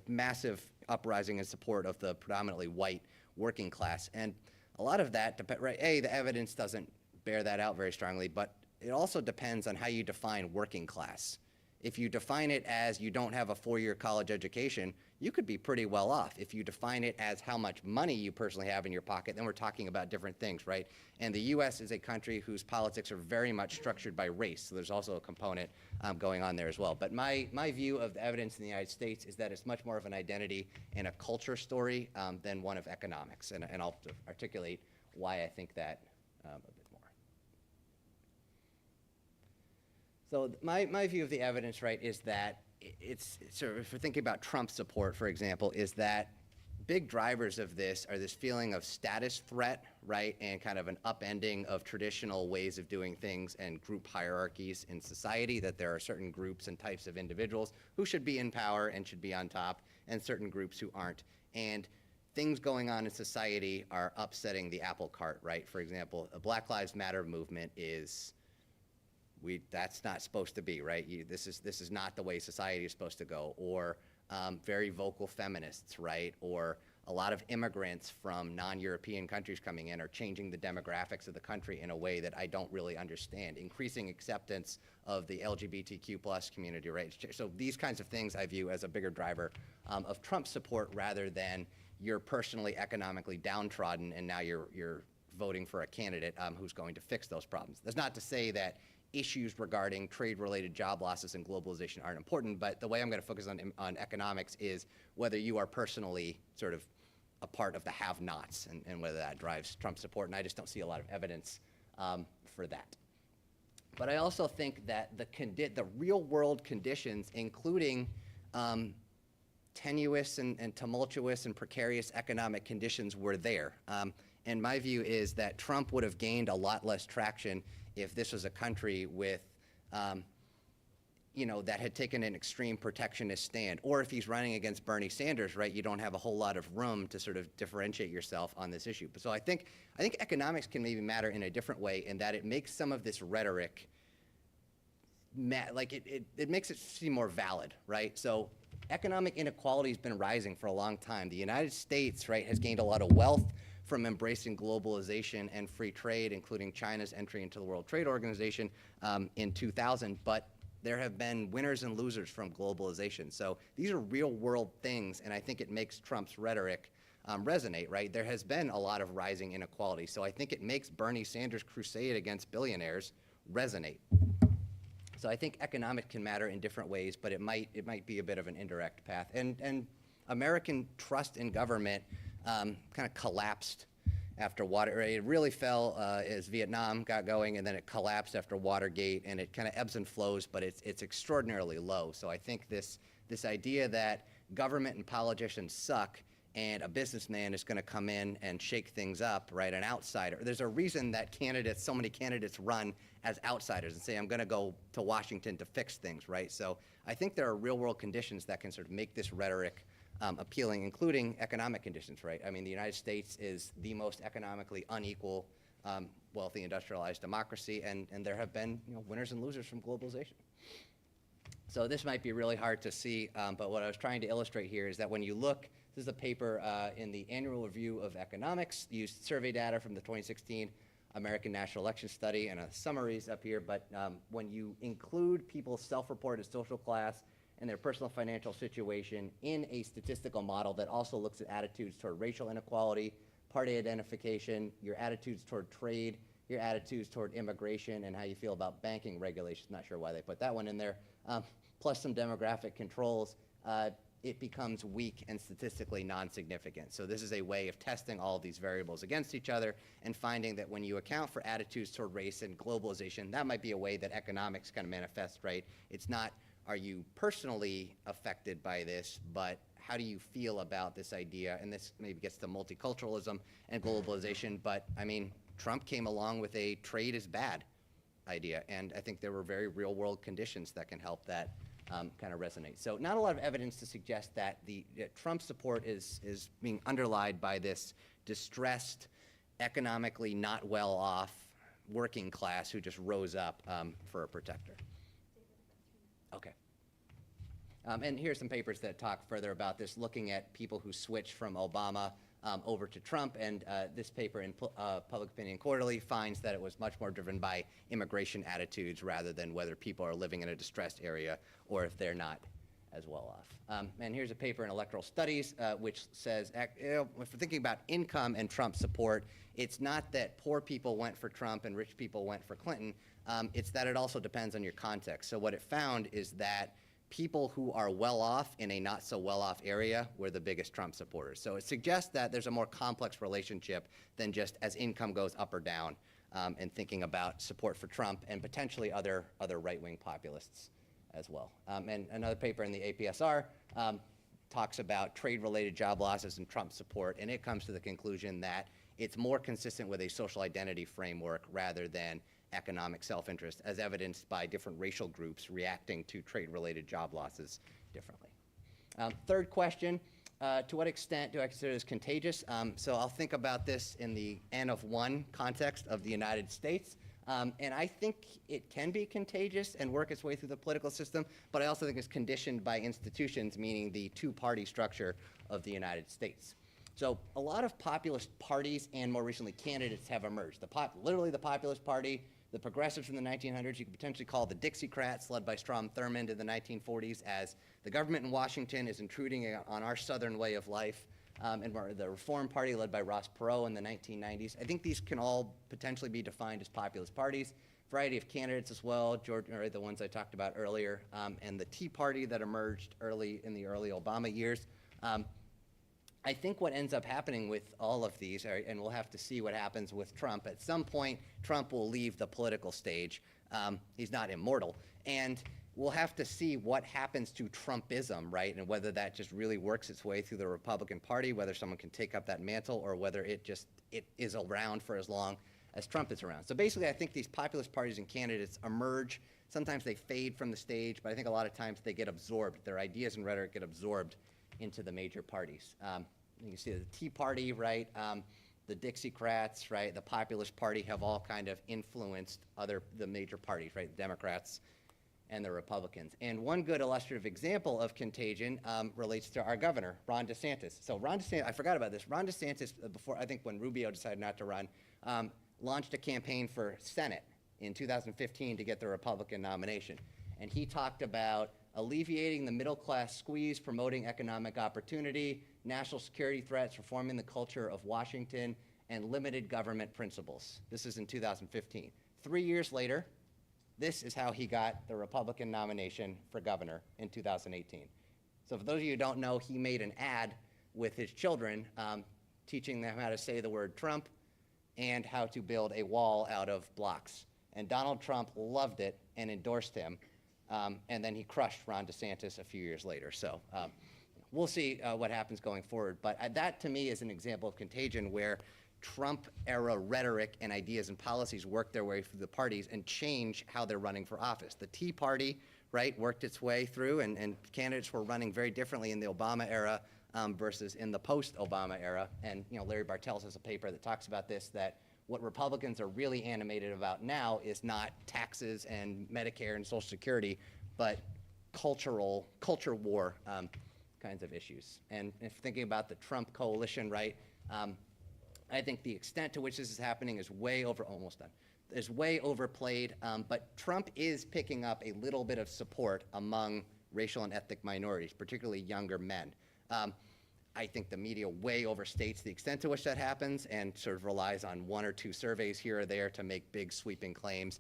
Speaker 4: massive uprising in support of the predominantly white working class. And a lot of that, right, the evidence doesn't bear that out very strongly, but it also depends on how you define working class. If you define it as you don't have a 4-year college education, you could be pretty well off. If you define it as how much money you personally have in your pocket, then we're talking about different things, right? And the US is a country whose politics are very much structured by race, so there's also a component going on there as well. But my view of the evidence in the United States is that it's much more of an identity and a culture story than one of economics, and I'll articulate why I think that a bit more. So my view of the evidence, right, is that it's sort of, if we're thinking about Trump support, for example, is that big drivers of this are this feeling of status threat, right, and kind of an upending of traditional ways of doing things and group hierarchies in society, that there are certain groups and types of individuals who should be in power and should be on top, and certain groups who aren't. And things going on in society are upsetting the apple cart, right? For example, the Black Lives Matter movement is, that's not supposed to be, right? This is not the way society is supposed to go. Or very vocal feminists, right? Or a lot of immigrants from non-European countries coming in are changing the demographics of the country in a way that I don't really understand. Increasing acceptance of the LGBTQ+ community, right? So these kinds of things I view as a bigger driver of Trump's support, rather than you're personally economically downtrodden and now you're voting for a candidate who's going to fix those problems. That's not to say that issues regarding trade-related job losses and globalization aren't important, but the way I'm going to focus on economics is whether you are personally sort of a part of the have-nots, and whether that drives Trump support, and I just don't see a lot of evidence for that. But I also think that the real-world conditions, including tenuous and tumultuous and precarious economic conditions, were there. And my view is that Trump would have gained a lot less traction if this was a country with, that had taken an extreme protectionist stand, or if he's running against Bernie Sanders, right? You don't have a whole lot of room to sort of differentiate yourself on this issue. So I think economics can maybe matter in a different way, in that it makes some of this rhetoric, it makes it seem more valid, right? So economic inequality has been rising for a long time. The United States, right, has gained a lot of wealth from embracing globalization and free trade, including China's entry into the World Trade Organization in 2000, but there have been winners and losers from globalization. So these are real world things, and I think it makes Trump's rhetoric resonate, right? There has been a lot of rising inequality, so I think it makes Bernie Sanders' crusade against billionaires resonate. So I think economics can matter in different ways, but it might be a bit of an indirect path. And American trust in government kind of collapsed after Watergate. It really fell as Vietnam got going, and then it collapsed after Watergate, and it kind of ebbs and flows, but it's extraordinarily low. So I think this idea that government and politicians suck and a businessman is going to come in and shake things up, right, an outsider. There's a reason that so many candidates run as outsiders and say, I'm going to go to Washington to fix things, right? So I think there are real world conditions that can sort of make this rhetoric appealing, including economic conditions, right? I mean, the United States is the most economically unequal, wealthy, industrialized democracy, and there have been winners and losers from globalization. So this might be really hard to see, but what I was trying to illustrate here is that when you look, this is a paper in the Annual Review of Economics, used survey data from the 2016 American National Election Study, and summaries up here, but when you include people's self-reported social class and their personal financial situation in a statistical model that also looks at attitudes toward racial inequality, party identification, your attitudes toward trade, your attitudes toward immigration and how you feel about banking regulations. Not sure why they put that one in there. Plus some demographic controls, it becomes weak and statistically non-significant. So this is a way of testing all of these variables against each other and finding that when you account for attitudes toward race and globalization, that might be a way that economics kind of manifest, right? It's not, are you personally affected by this, but how do you feel about this idea? And this maybe gets to multiculturalism and globalization, but I mean, Trump came along with a trade is bad idea, and I think there were very real world conditions that can help that kind of resonate. So not a lot of evidence to suggest that the Trump support is being underlined by this distressed, economically not well off working class who just rose up for a protector. Okay. And here's some papers that talk further about this, looking at people who switched from Obama over to Trump, and this paper in Public Opinion Quarterly finds that it was much more driven by immigration attitudes rather than whether people are living in a distressed area or if they're not as well off. And here's a paper in Electoral Studies which says, if we're thinking about income and Trump support, it's not that poor people went for Trump and rich people went for Clinton, it's that it also depends on your context. So what it found is that people who are well off in a not so well off area were the biggest Trump supporters. So it suggests that there's a more complex relationship than just as income goes up or down and thinking about support for Trump and potentially other right-wing populists as well. And another paper in the APSR talks about trade-related job losses and Trump support, and it comes to the conclusion that it's more consistent with a social identity framework rather than economic self-interest, as evidenced by different racial groups reacting to trade-related job losses differently. Third question, to what extent do I consider this contagious? So I'll think about this in the N of 1 context of the United States. And I think it can be contagious and work its way through the political system, but I also think it's conditioned by institutions, meaning the two-party structure of the United States. So a lot of populist parties and more recently candidates have emerged. Literally the Populist Party, the progressives in the 1900s, you could potentially call the Dixiecrats, led by Strom Thurmond in the 1940s, as the government in Washington is intruding on our Southern way of life, and the Reform Party, led by Ross Perot in the 1990s. I think these can all potentially be defined as populist parties. Variety of candidates as well, the ones I talked about earlier, and the Tea Party that emerged in the early Obama years. I think what ends up happening with all of these, and we'll have to see what happens with Trump, at some point Trump will leave the political stage. He's not immortal. And we'll have to see what happens to Trumpism, right? And whether that just really works its way through the Republican Party, whether someone can take up that mantle, or whether it is around for as long as Trump is around. So basically, I think these populist parties and candidates emerge. Sometimes they fade from the stage, but I think a lot of times they get absorbed. Their ideas and rhetoric get absorbed into the major parties. You can see the Tea Party, right? The Dixiecrats, right? The Populist Party have all kind of influenced the major parties, right? The Democrats and the Republicans. And one good illustrative example of contagion relates to our governor, Ron DeSantis. So Ron DeSantis, I forgot about this. Ron DeSantis, before, I think when Rubio decided not to run, launched a campaign for Senate in 2015 to get the Republican nomination. And he talked about alleviating the middle-class squeeze, promoting economic opportunity, national security threats, reforming the culture of Washington, and limited government principles. This is in 2015. 3 years later, this is how he got the Republican nomination for governor in 2018. So for those of you who don't know, he made an ad with his children teaching them how to say the word Trump and how to build a wall out of blocks. And Donald Trump loved it and endorsed him. And then he crushed Ron DeSantis a few years later. So we'll see what happens going forward. But that, to me, is an example of contagion where Trump-era rhetoric and ideas and policies work their way through the parties and change how they're running for office. The Tea Party, right, worked its way through, and candidates were running very differently in the Obama era versus in the post-Obama era. And Larry Bartels has a paper that talks about this, that what Republicans are really animated about now is not taxes and Medicare and Social Security, but culture war kinds of issues. And if thinking about the Trump coalition, right, I think the extent to which this is happening is way overplayed, but Trump is picking up a little bit of support among racial and ethnic minorities, particularly younger men. I think the media way overstates the extent to which that happens and sort of relies on one or two surveys here or there to make big sweeping claims.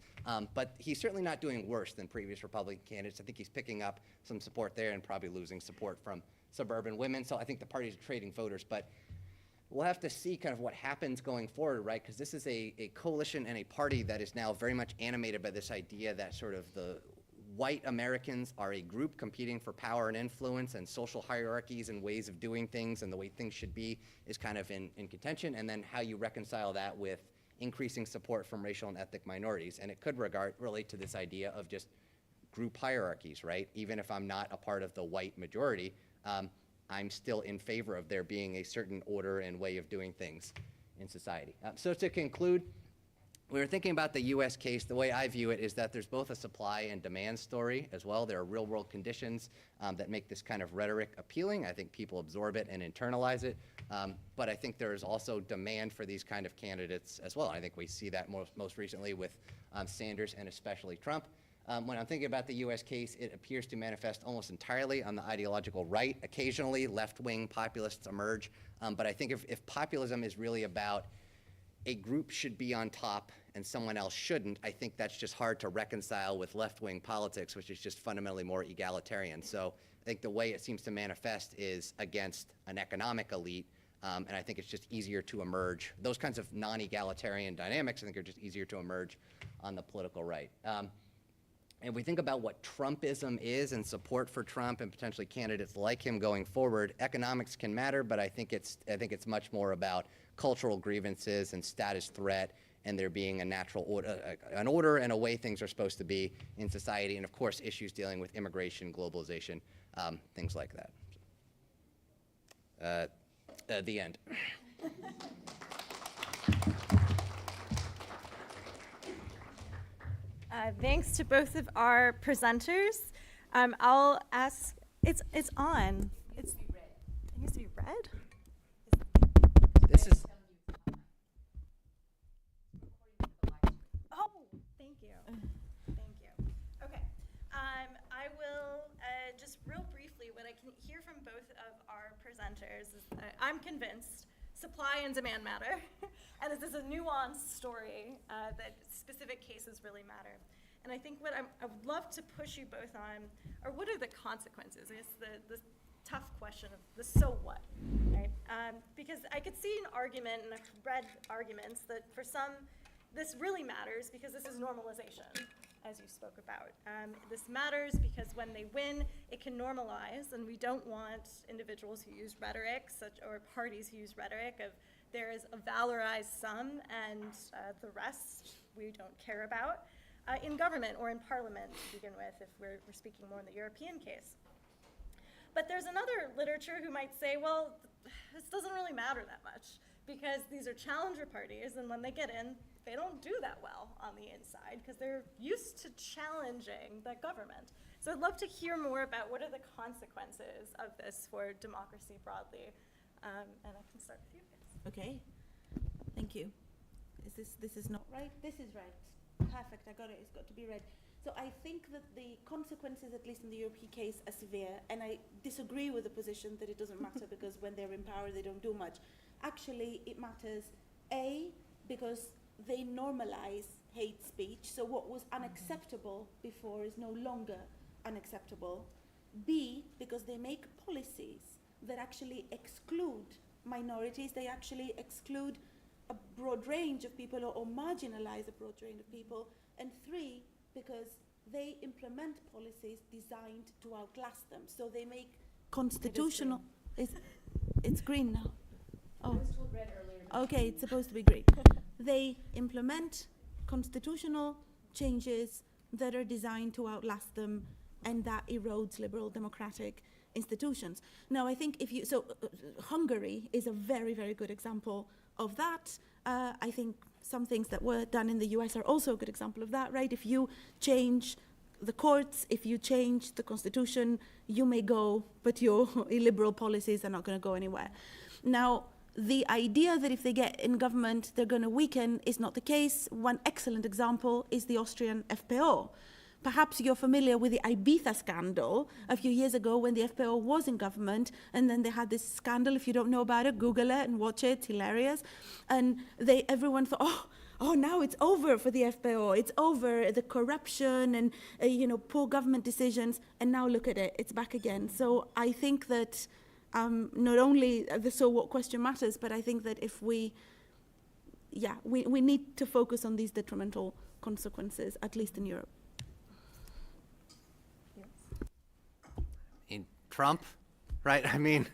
Speaker 4: But he's certainly not doing worse than previous Republican candidates. I think he's picking up some support there and probably losing support from suburban women. So I think the parties are trading voters. But we'll have to see kind of what happens going forward, right? Because this is a coalition and a party that is now very much animated by this idea that sort of the white Americans are a group competing for power and influence, and social hierarchies and ways of doing things and the way things should be is kind of in contention, and then how you reconcile that with increasing support from racial and ethnic minorities. And it could relate to this idea of just group hierarchies, right? Even if I'm not a part of the white majority, I'm still in favor of there being a certain order and way of doing things in society. So to conclude, when we're thinking about the U.S. case, the way I view it is that there's both a supply and demand story as well. There are real-world conditions that make this kind of rhetoric appealing. I think people absorb it and internalize it. But I think there is also demand for these kind of candidates as well. I think we see that most recently with Sanders and especially Trump. When I'm thinking about the U.S. case, it appears to manifest almost entirely on the ideological right. Occasionally, left-wing populists emerge. But I think if populism is really about a group should be on top and someone else shouldn't, I think that's just hard to reconcile with left-wing politics, which is just fundamentally more egalitarian. So I think the way it seems to manifest is against an economic elite, and I think it's just easier to emerge. Those kinds of non-egalitarian dynamics, I think, are just easier to emerge on the political right. And we think about what Trumpism is and support for Trump and potentially candidates like him going forward. Economics can matter, but I think it's much more about cultural grievances and status threat, and there being a natural order, an order and a way things are supposed to be in society, and of course issues dealing with immigration, globalization, things like that. The end.
Speaker 2: Thanks to both of our presenters. I'll ask, it's on. It needs to be read?
Speaker 4: This is.
Speaker 2: Oh, thank you. Thank you. Okay. I will just real briefly, what I can hear from both of our presenters is that I'm convinced supply and demand matter, and this is a nuanced story that specific cases really matter. And I think what I would love to push you both on are what are the consequences? I guess the tough question of the so what, right? Because I could see an argument, and I've read arguments, that for some, this really matters because this is normalization, as you spoke about. This matters because when they win, it can normalize, and we don't want individuals who use rhetoric, or parties who use rhetoric of there is a valorized sum and the rest we don't care about in government or in parliament to begin with, if we're speaking more in the European case. But there's another literature who might say, well, this doesn't really matter that much because these are challenger parties, and when they get in, they don't do that well on the inside because they're used to challenging the government. So I'd love to hear more about what are the consequences of this for democracy broadly. And I can start with you guys.
Speaker 3: Okay, thank you. This is not right? This is right. Perfect, I got it, it's got to be read. So I think that the consequences, at least in the European case, are severe, and I disagree with the position that it doesn't matter because when they're in power they don't do much. Actually, it matters, A, because they normalize hate speech, so what was unacceptable before is no longer unacceptable. B, because they make policies that actually exclude minorities, they actually exclude a broad range of people or marginalize a broad range of people. And 3, because they implement policies designed to outlast them. So they make constitutional. It's green now. Oh.
Speaker 1: I was told red earlier.
Speaker 3: Okay, it's supposed to be green. They implement constitutional changes that are designed to outlast them, and that erodes liberal democratic institutions. Now, I think Hungary is a very, very good example of that. I think some things that were done in the US are also a good example of that, right? If you change the courts, if you change the constitution, you may go, but your illiberal policies are not going to go anywhere. Now, the idea that if they get in government, they're going to weaken is not the case. One excellent example is the Austrian FPÖ. perhaps you're familiar with the Ibiza scandal a few years ago when the FPO was in government, and then they had this scandal. If you don't know about it, Google it and watch it. It's hilarious. And everyone thought, oh, now it's over for the FPO. It's over, the corruption and, poor government decisions. And now look at it, it's back again. So I think that not only the so what question matters, but I think that if we need to focus on these detrimental consequences, at least in Europe.
Speaker 4: In Trump, right? I mean,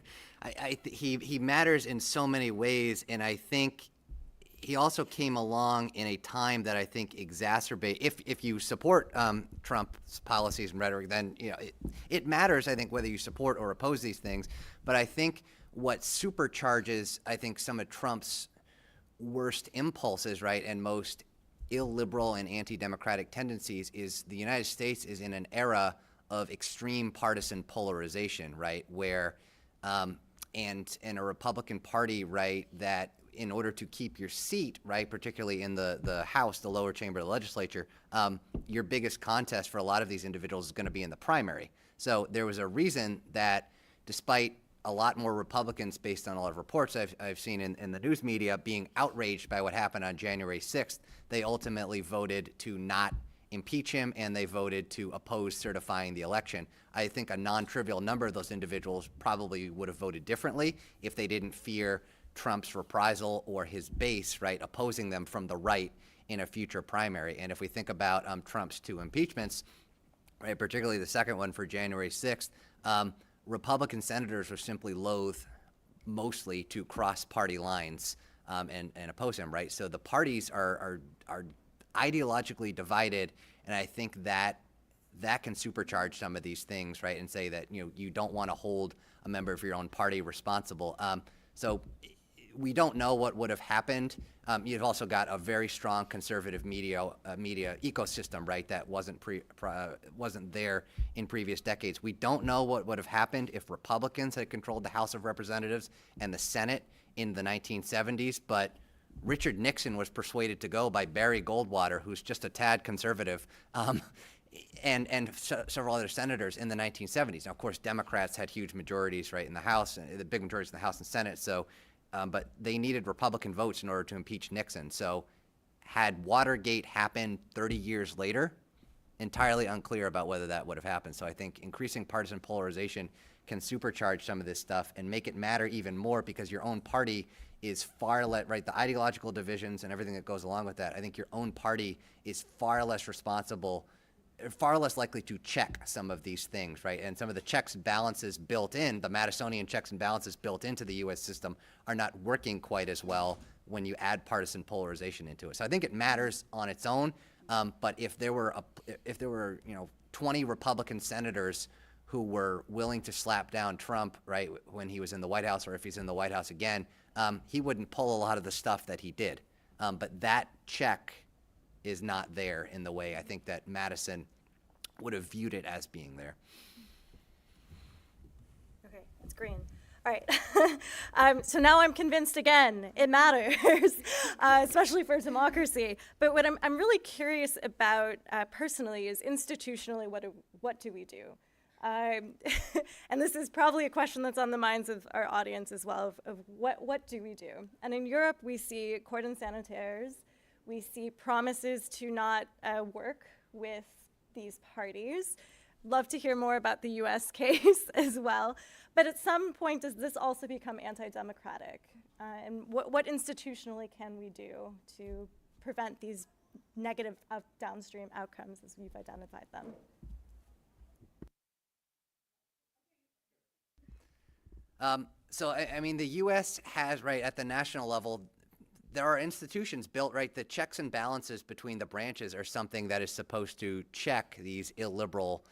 Speaker 4: he matters in so many ways, and I think he also came along in a time that I think if you support Trump's policies and rhetoric, then it matters, I think, whether you support or oppose these things. But I think what supercharges, I think, some of Trump's worst impulses, right, and most illiberal and anti-democratic tendencies is the United States is in an era of extreme partisan polarization, right, where and a Republican Party, right, that in order to keep your seat, right, particularly in the House, the lower chamber of the legislature, your biggest contest for a lot of these individuals is going to be in the primary. So there was a reason that despite a lot more Republicans, based on a lot of reports I've seen in the news media, being outraged by what happened on January 6th, they ultimately voted to not impeach him, and they voted to oppose certifying the election. I think a non-trivial number of those individuals probably would have voted differently if they didn't fear Trump's reprisal or his base, right, opposing them from the right in a future primary. And if we think about Trump's two impeachments, right, particularly the second one for January 6th, Republican senators were simply loath mostly to cross party lines and oppose him, right? So the parties are ideologically divided, and I think that can supercharge some of these things, right, and say that you don't want to hold a member of your own party responsible. So we don't know what would have happened. You've also got a very strong conservative media ecosystem, right, that wasn't there in previous decades. We don't know what would have happened if Republicans had controlled the House of Representatives and the Senate in the 1970s, but Richard Nixon was persuaded to go by Barry Goldwater, who's just a tad conservative, and several other senators in the 1970s. Now, of course, Democrats had huge majorities, right, in the House, the big majorities in the House and Senate. So, but they needed Republican votes in order to impeach Nixon. So, had Watergate happened 30 years later, entirely unclear about whether that would have happened. So, I think increasing partisan polarization can supercharge some of this stuff and make it matter even more because your own party is far less, right, the ideological divisions and everything that goes along with that. I think your own party is far less responsible, far less likely to check some of these things, right? And some of the checks and balances built in, the Madisonian checks and balances built into the U.S. system are not working quite as well when you add partisan polarization into it. So I think it matters on its own, but if there were 20 Republican senators who were willing to slap down Trump, right, when he was in the White House, or if he's in the White House again, he wouldn't pull a lot of the stuff that he did. But that check is not there in the way I think that Madison would have viewed it as being there.
Speaker 2: Okay, it's green. All right. So now I'm convinced again, it matters, especially for democracy. But what I'm really curious about personally is institutionally, what do we do? And this is probably a question that's on the minds of our audience as well, of what do we do? And in Europe, we see cordons sanitaires, we see promises to not work with these parties. Love to hear more about the US case as well. But at some point, does this also become anti-democratic? And what institutionally can we do to prevent these negative downstream outcomes as we've identified them?
Speaker 4: So, I mean, the U.S. has, right, at the national level, there are institutions built, right, the checks and balances between the branches are something that is supposed to check these illiberal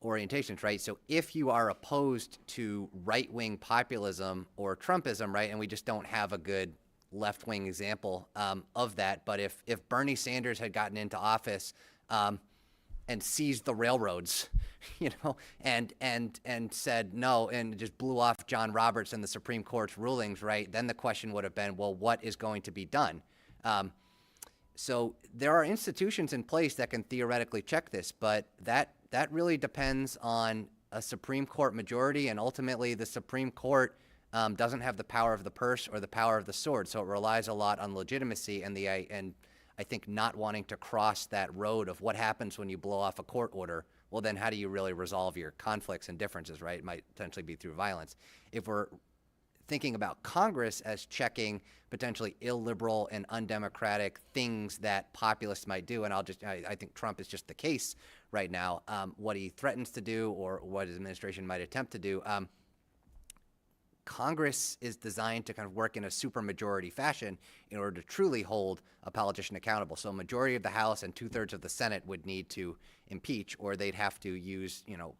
Speaker 4: orientations, right? So if you are opposed to right-wing populism or Trumpism, right, and we just don't have a good left-wing example of that, but if Bernie Sanders had gotten into office and seized the railroads, and said no, and just blew off John Roberts and the Supreme Court's rulings, right, then the question would have been, well, what is going to be done? So there are institutions in place that can theoretically check this, but that really depends on a Supreme Court majority, and ultimately the Supreme Court doesn't have the power of the purse or the power of the sword, so it relies a lot on legitimacy and I think not wanting to cross that road of what happens when you blow off a court order. Well, then how do you really resolve your conflicts and differences, right? It might potentially be through violence. If we're thinking about Congress as checking potentially illiberal and undemocratic things that populists might do, and I think Trump is just the case right now, what he threatens to do or what his administration might attempt to do, Congress is designed to kind of work in a supermajority fashion in order to truly hold a politician accountable. So a majority of the House and 2/3 of the Senate would need to impeach, or they'd have to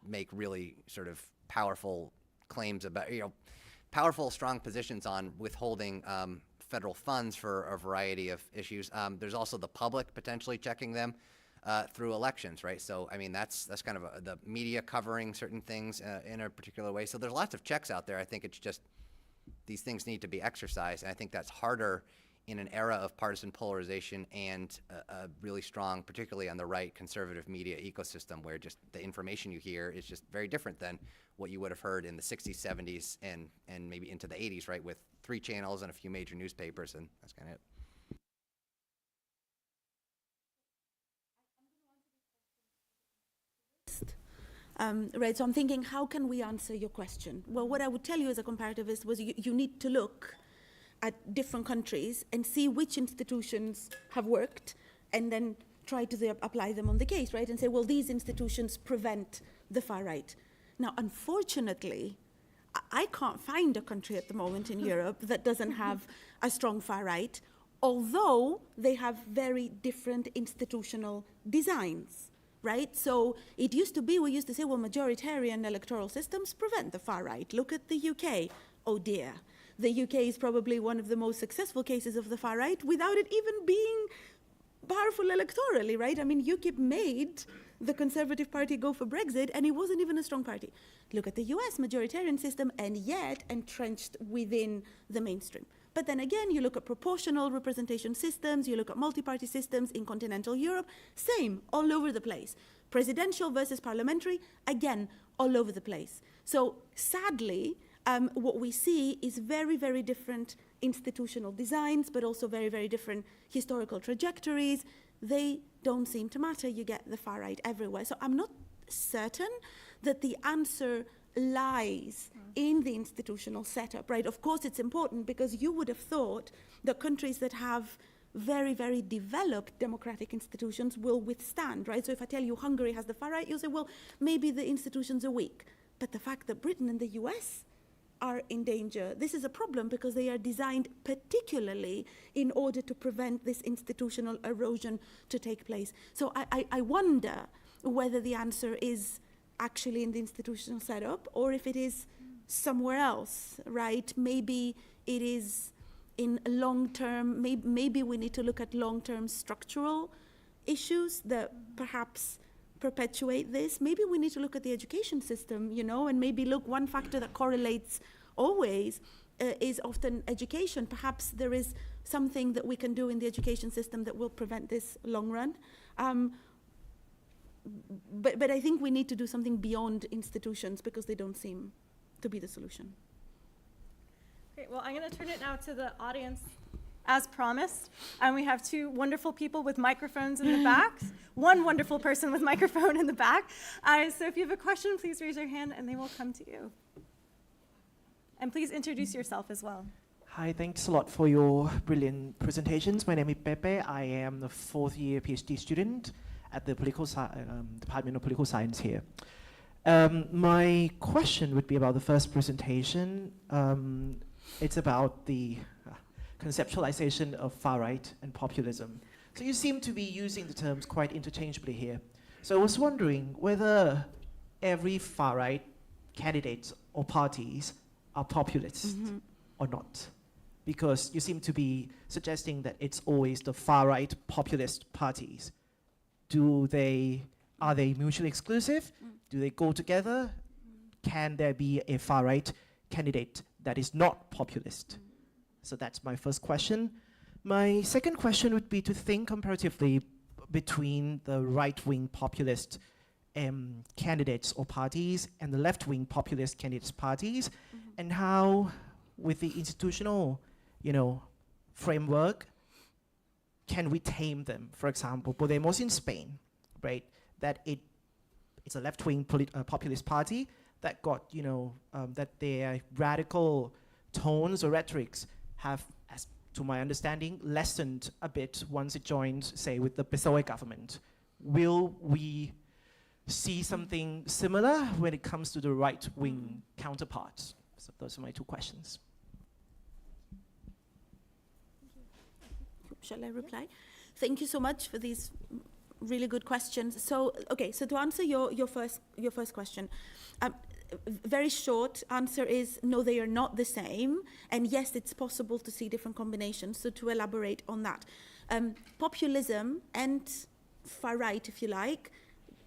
Speaker 4: make really sort of powerful claims about, powerful, strong positions on withholding federal funds for a variety of issues. There's also the public potentially checking them through elections, right? So, I mean, that's kind of the media covering certain things in a particular way. So there's lots of checks out there. I think it's just these things need to be exercised, and I think that's harder in an era of partisan polarization and a really strong, particularly on the right, conservative media ecosystem, where just the information you hear is just very different than what you would have heard in the 60s, 70s, and maybe into the 80s, right, with 3 channels and a few major newspapers, and that's kind of it.
Speaker 3: Right, so I'm thinking, how can we answer your question? Well, what I would tell you as a comparativist was you need to look at different countries and see which institutions have worked and then try to apply them on the case, right? And say, well, these institutions prevent the far right. Now, unfortunately, I can't find a country at the moment in Europe that doesn't have a strong far right, although they have very different institutional designs. Right? So it used to be, we used to say, well, majoritarian electoral systems prevent the far right. Look at the UK. Oh dear. The UK is probably one of the most successful cases of the far right without it even being powerful electorally, right? I mean, UKIP made the Conservative Party go for Brexit, and it wasn't even a strong party. Look at the US majoritarian system, and yet entrenched within the mainstream. But then again, you look at proportional representation systems, you look at multi-party systems in continental Europe, same, all over the place. Presidential versus parliamentary, again, all over the place. So sadly, what we see is very, very different institutional designs, but also very, very different historical trajectories. They don't seem to matter. You get the far right everywhere. So I'm not certain that the answer lies in the institutional setup, right? Of course, it's important because you would have thought that countries that have very, very developed democratic institutions will withstand, right? So if I tell you Hungary has the far right, you'll say, well, maybe the institutions are weak. But the fact that Britain and the US are in danger, this is a problem because they are designed particularly in order to prevent this institutional erosion to take place. So I wonder whether the answer is actually in the institutional setup or if it is somewhere else, right? Maybe it is in long-term, maybe we need to look at long-term structural issues that perhaps perpetuate this. Maybe we need to look at the education system, and maybe look, one factor that correlates always is often education. Perhaps there is something that we can do in the education system that will prevent this long run. But I think we need to do something beyond institutions because they don't seem to be the solution.
Speaker 2: Great, well, I'm going to turn it now to the audience as promised. And we have 2 wonderful people with microphones in the back. One wonderful person with microphone in the back. So if you have a question, please raise your hand and they will come to you. And please introduce yourself as well.
Speaker 5: Hi, thanks a lot for your brilliant presentations. My name is Pepe. I am the 4th-year PhD student at the Department of Political Science here. My question would be about the first presentation. It's about the conceptualization of far-right and populism. So you seem to be using the terms quite interchangeably here. So I was wondering whether every far-right candidate or parties are populist or not. Because you seem to be suggesting that it's always the far-right populist parties. Are they mutually exclusive? Do they go together? Can there be a far-right candidate that is not populist? So that's my first question. My second question would be to think comparatively between the right-wing populist candidates or parties and the left-wing populist candidates parties, and how, with the institutional, framework, can we tame them? For example, Podemos in Spain, right? That it's a left-wing populist party that got, that their radical tones or rhetorics have, as to my understanding, lessened a bit once it joined, say, with the PSOE government. Will we see something similar when it comes to the right-wing counterparts? So those are my two questions.
Speaker 3: Shall I reply? Thank you so much for these really good questions. So, okay, so to answer your first question, very short answer is no, they are not the same. And yes, it's possible to see different combinations. So to elaborate on that, populism and far right, if you like,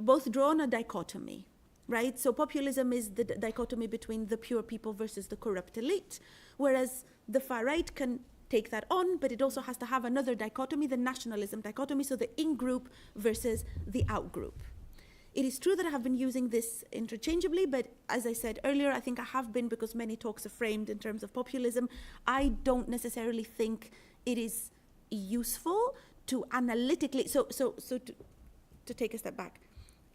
Speaker 3: both draw on a dichotomy, right? So populism is the dichotomy between the pure people versus the corrupt elite, whereas the far right can take that on, but it also has to have another dichotomy, the nationalism dichotomy, so the in-group versus the out-group. It is true that I have been using this interchangeably, but as I said earlier, I think I have been because many talks are framed in terms of populism. I don't necessarily think it is useful to analytically, so to take a step back,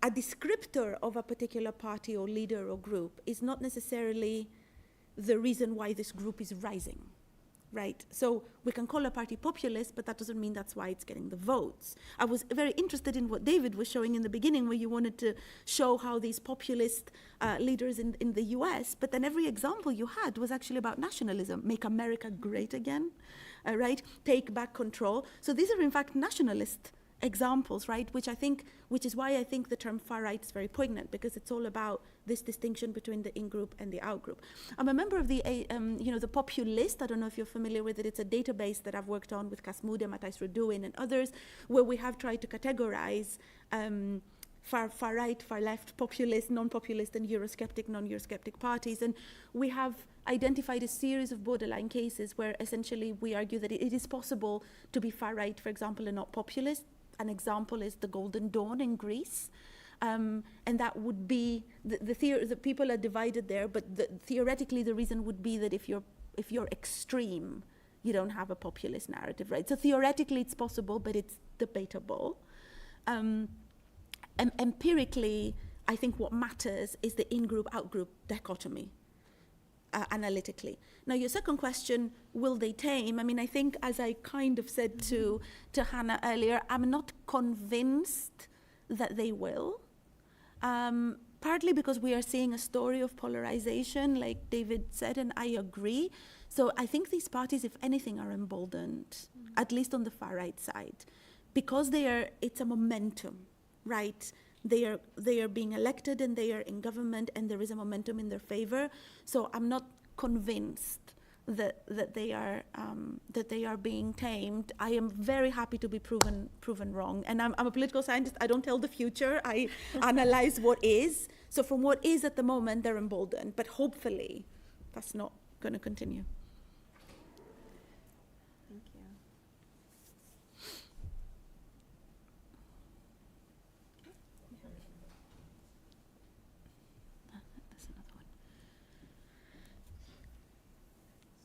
Speaker 3: a descriptor of a particular party or leader or group is not necessarily the reason why this group is rising. Right, so we can call a party populist, but that doesn't mean that's why it's getting the votes. I was very interested in what David was showing in the beginning, where you wanted to show how these populist leaders in the US, but then every example you had was actually about nationalism, make America great again, right? Take back control. So these are in fact nationalist examples, right? Which is why I think the term far right is very poignant, because it's all about this distinction between the in-group and the out-group. I'm a member of the Populist. I don't know if you're familiar with it. It's a database that I've worked on with Kasmude, Matthijs Reduin, and others, where we have tried to categorize far right, far left, populist, non-populist, and Eurosceptic, non-Eurosceptic parties. And we have identified a series of borderline cases where essentially we argue that it is possible to be far right, for example, and not populist. An example is the Golden Dawn in Greece. And that would be, the people are divided there, but theoretically the reason would be that if you're extreme, you don't have a populist narrative, right? So theoretically it's possible, but it's debatable. Empirically, I think what matters is the in-group, out-group dichotomy. Analytically. Now, your second question, will they tame? I mean, I think, as I kind of said to Hannah earlier, I'm not convinced that they will. Partly because we are seeing a story of polarization, like David said, and I agree. So I think these parties, if anything, are emboldened, at least on the far right side, because it's a momentum, right? They are being elected and they are in government and there is a momentum in their favor. So I'm not convinced that they are being tamed. I am very happy to be proven wrong. And I'm a political scientist. I don't tell the future. I analyze what is. So from what is at the moment, they're emboldened. But hopefully, that's not going to continue.
Speaker 2: Thank you.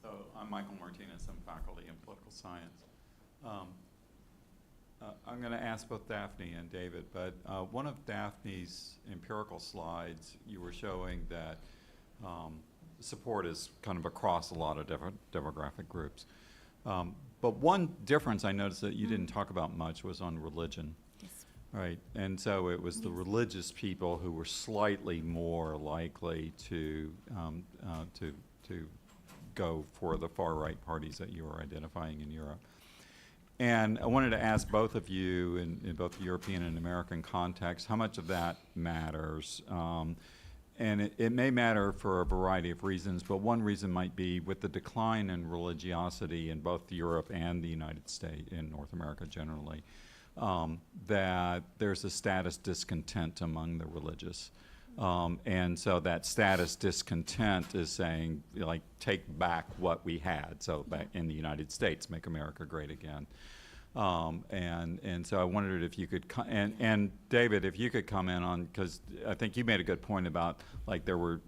Speaker 6: So I'm Michael Martinez. I'm faculty in political science. I'm going to ask both Daphne and David, but one of Daphne's empirical slides, you were showing that support is kind of across a lot of different demographic groups. But one difference I noticed that you didn't talk about much was on religion.
Speaker 3: Yes.
Speaker 6: Right, and so it was the religious people who were slightly more likely to go for the far right parties that you were identifying in Europe. And I wanted to ask both of you, in both the European and American context, how much of that matters? And it may matter for a variety of reasons, but one reason might be with the decline in religiosity in both Europe and the United States, in North America generally, that there's a status discontent among the religious. And so that status discontent is saying, like, take back what we had. So back in the United States, make America great again. And so I wondered if you could, and David, if you could comment on, because I think you made a good point about, like, there were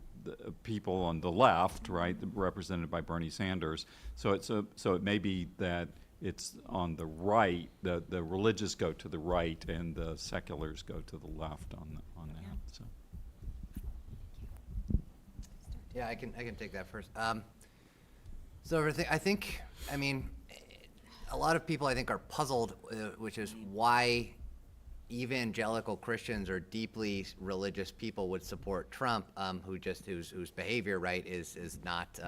Speaker 6: people on the left, right, represented by Bernie Sanders. So it may be that it's on the right, the religious go to the right and the seculars go to the left on that. So.
Speaker 4: Yeah, I can take that first. So I think, I mean, a lot of people I think are puzzled, which is why evangelical Christians or deeply religious people would support Trump, whose behavior, right, is not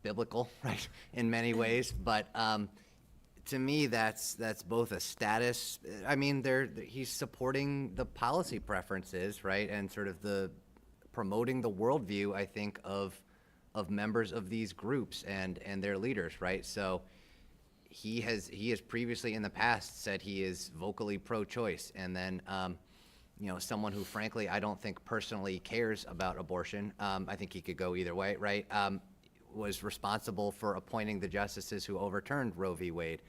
Speaker 4: biblical, right, in many ways. But to me, that's both a status. I mean, he's supporting the policy preferences, right, and sort of promoting the worldview, I think, of members of these groups and their leaders, right? So he has previously in the past said he is vocally pro-choice, and then someone who frankly I don't think personally cares about abortion. I think he could go either way, right? Was responsible for appointing the justices who overturned Roe v. Wade.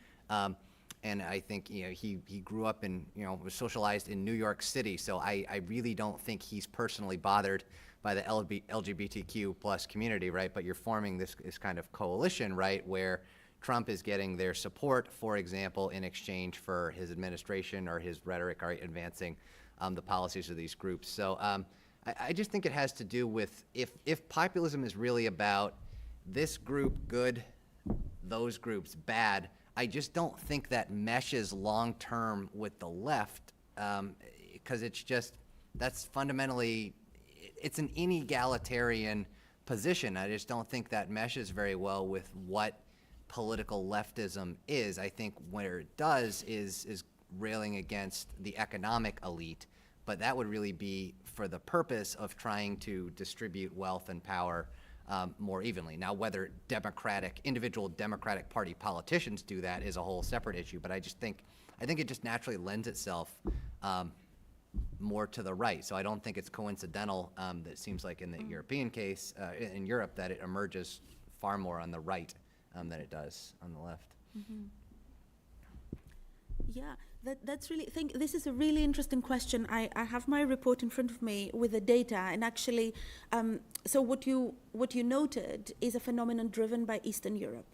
Speaker 4: And I think he grew up in was socialized in New York City, so I really don't think he's personally bothered by the LGBTQ plus community, right? But you're forming this kind of coalition, right, where Trump is getting their support, for example, in exchange for his administration or his rhetoric, right, advancing the policies of these groups. So I just think it has to do with if populism is really about this group good, those groups bad, I just don't think that meshes long term with the left, because that's fundamentally, it's an inegalitarian position. I just don't think that meshes very well with what political leftism is. I think where it does is railing against the economic elite, but that would really be for the purpose of trying to distribute wealth and power more evenly. Now, whether individual Democratic Party politicians do that is a whole separate issue, but I think it just naturally lends itself more to the right. So I don't think it's coincidental that it seems like in the European case, in Europe, that it emerges far more on the right than it does on the left.
Speaker 3: Mm-hmm. Yeah, that's really, this is a really interesting question. I have my report in front of me with the data, and actually, so what you noted is a phenomenon driven by Eastern Europe.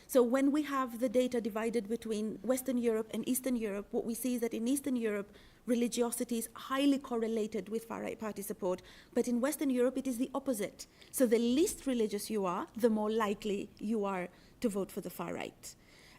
Speaker 3: So when we have the data divided between Western Europe and Eastern Europe, what we see is that in Eastern Europe, religiosity is highly correlated with far-right party support, but in Western Europe, it is the opposite. So the least religious you are, the more likely you are to vote for the far right.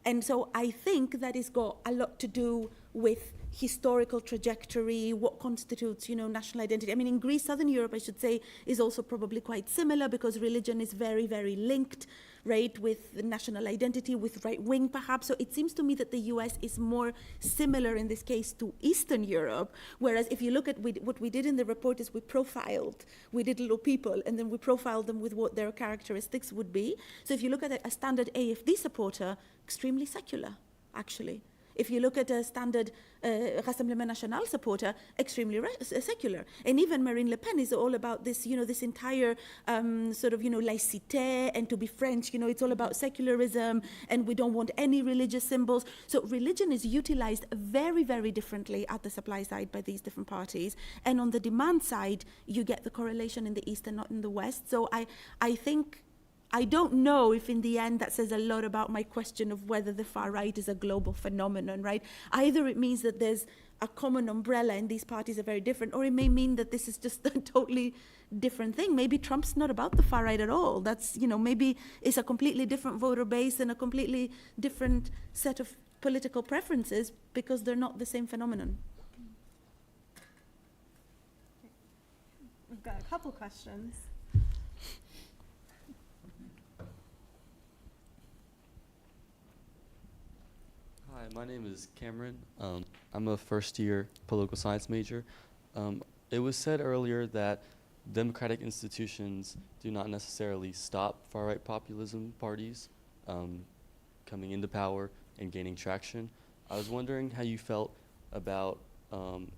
Speaker 3: And so I think that has got a lot to do with historical trajectory, what constitutes, national identity. I mean, in Greece, Southern Europe, I should say, is also probably quite similar because religion is very, very linked, right, with the national identity, with right wing perhaps. So it seems to me that the US is more similar in this case to Eastern Europe, whereas if you look at what we did in the report is we did little people, and then we profiled them with what their characteristics would be. So if you look at a standard AfD supporter, extremely secular, actually. If you look at a standard Rassemblement National supporter, extremely secular. And even Marine Le Pen is all about this, this entire laïcité, and to be French, it's all about secularism, and we don't want any religious symbols. So religion is utilized very, very differently at the supply side by these different parties. And on the demand side, you get the correlation in the East and not in the West. So I think, I don't know if in the end that says a lot about my question of whether the far right is a global phenomenon, right? Either it means that there's a common umbrella and these parties are very different, or it may mean that this is just a totally different thing. Maybe Trump's not about the far right at all. That's, maybe it's a completely different voter base and a completely different set of political preferences because they're not the same phenomenon.
Speaker 2: We've got a couple questions.
Speaker 7: Hi, my name is Cameron. I'm a first-year political science major. It was said earlier that democratic institutions do not necessarily stop far-right populism parties coming into power and gaining traction. I was wondering how you felt about